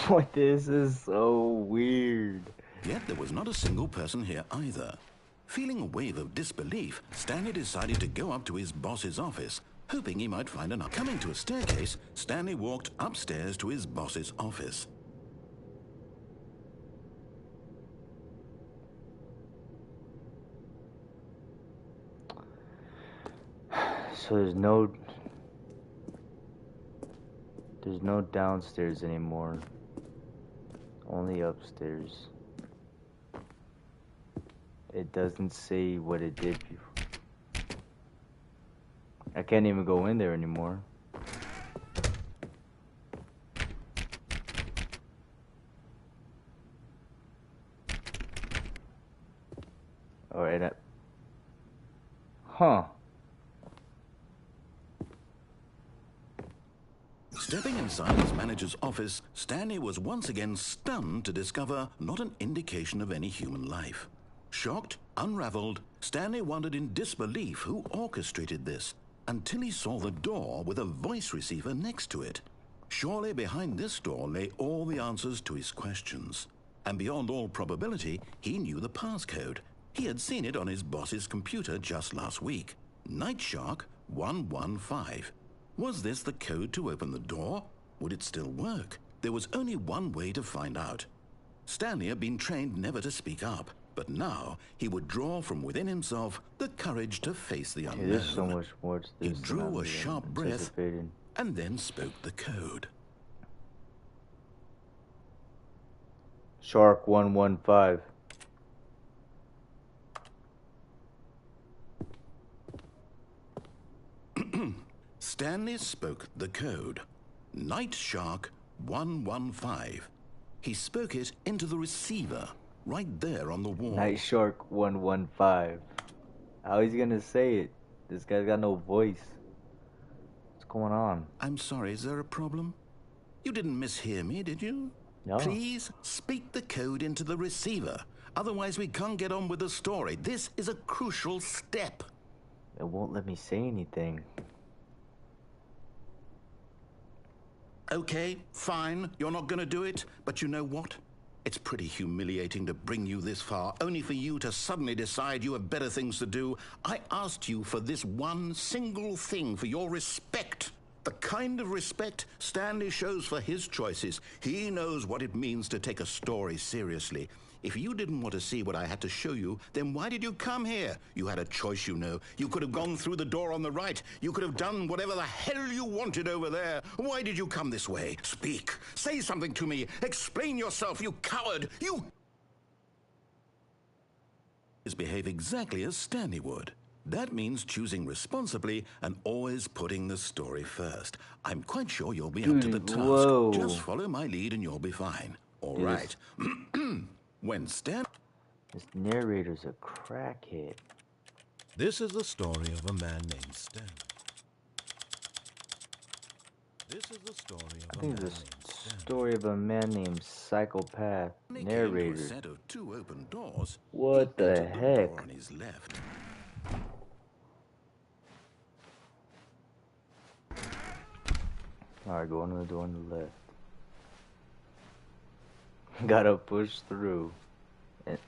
What? This is so weird. Yet there was not a single person here either. Feeling a wave of disbelief, Stanley decided to go up to his boss's office, hoping he might find an... Coming to a staircase, Stanley walked upstairs to his boss's office. So there's no downstairs anymore. Only upstairs. It doesn't say what it did before. I can't even go in there anymore. Alright, huh. Stepping inside his manager's office, Stanley was once again stunned to discover not an indication of any human life. Shocked, unraveled, Stanley wondered in disbelief who orchestrated this, until he saw the door with a voice receiver next to it. Surely behind this door lay all the answers to his questions. And beyond all probability, he knew the passcode. He had seen it on his boss's computer just last week. Night Shark 115. Was this the code to open the door? Would it still work? There was only one way to find out. Stanley had been trained never to speak up, but now he would draw from within himself the courage to face the unknown. There's so much more to this. He drew a sharp breath and then spoke the code. Shark 115. Stanley spoke the code. Night Shark 115. He spoke it into the receiver, right there on the wall. Night Shark 115. How is he gonna say it? This guy's got no voice. What's going on? I'm sorry, is there a problem? You didn't mishear me, did you? No. Please speak the code into the receiver. Otherwise we can't get on with the story. This is a crucial step. It won't let me say anything. Okay, fine, you're not gonna do it, but you know what? It's pretty humiliating to bring you this far, only for you to suddenly decide you have better things to do. I asked you for this one single thing, for your respect. The kind of respect Stanley shows for his choices. He knows what it means to take a story seriously. If you didn't want to see what I had to show you, then why did you come here? You had a choice, you know. You could have gone through the door on the right. You could have done whatever the hell you wanted over there. Why did you come this way? Speak. Say something to me. Explain yourself, you coward. You... behave exactly as Stanley would. That means choosing responsibly and always putting the story first. I'm quite sure you'll be up to the task. Whoa. Just follow my lead and you'll be fine. All right. When Stan... This narrator's a crackhead. This is the story of a man named Stanley. This is the story of I think this story of a man named Psychopath. Narrator. Set of 2 open doors. What the The heck? door on his left. Alright, go on to the door on the left. Gotta push through. Yet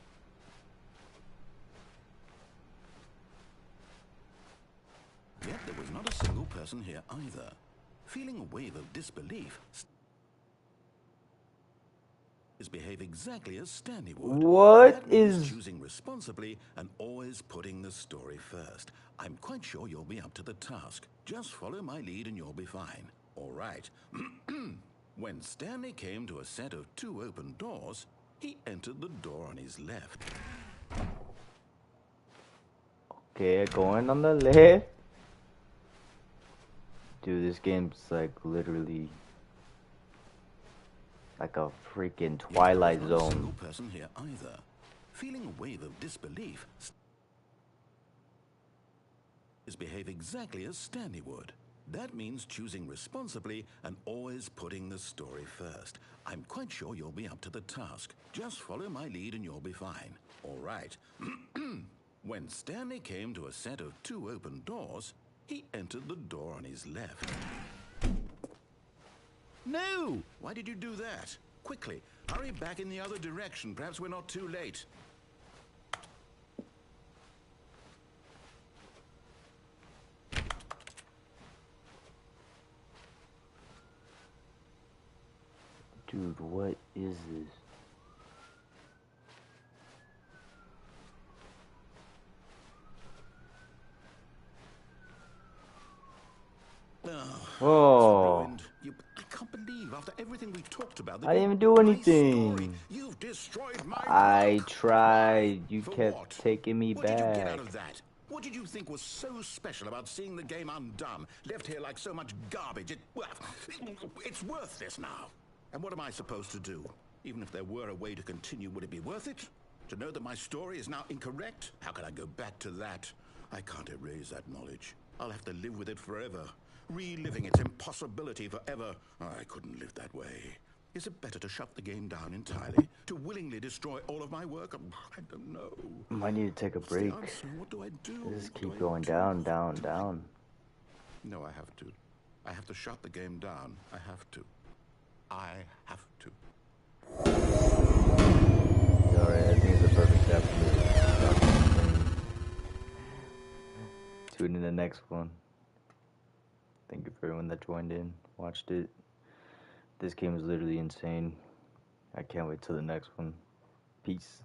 there was not a single person here either. Feeling a wave of disbelief, behave exactly as Stanley would. What That means is... choosing responsibly and always putting the story first. I'm quite sure you'll be up to the task. Just follow my lead and you'll be fine. All right. When Stanley came to a set of 2 open doors, he entered the door on his left. Okay, going on the left. Dude, this game's like literally like a freaking Twilight There was not a Zone. single person here either. Feeling a wave of disbelief, behave exactly as Stanley would. That means choosing responsibly and always putting the story first. I'm quite sure you'll be up to the task. Just follow my lead and you'll be fine. All right. When Stanley came to a set of 2 open doors, he entered the door on his left. No! Why did you do that? Quickly, hurry back in the other direction. Perhaps we're not too late. Dude, what is this? Whoa. I can't believe after everything we talked about that I didn't even do my story, anything. you've destroyed my I work. tried. You For kept what? taking me What did you get back. out of that? What did you think was so special about seeing the game undone, left here like so much garbage? It's worthless now. And what am I supposed to do? Even if there were a way to continue, would it be worth it? To know that my story is now incorrect? How can I go back to that? I can't erase that knowledge. I'll have to live with it forever, reliving its impossibility forever. I couldn't live that way. Is it better to shut the game down entirely? To willingly destroy all of my work? I don't know. Might need to take a break. What do I do? Just keep going down, down, down. No, I have to. I have to shut the game down. I have to. I have to. Alright, I think it's the perfect step for me to stop this thing. Tune in the next one. Thank you for everyone that joined in, watched it. This game is literally insane. I can't wait till the next one. Peace.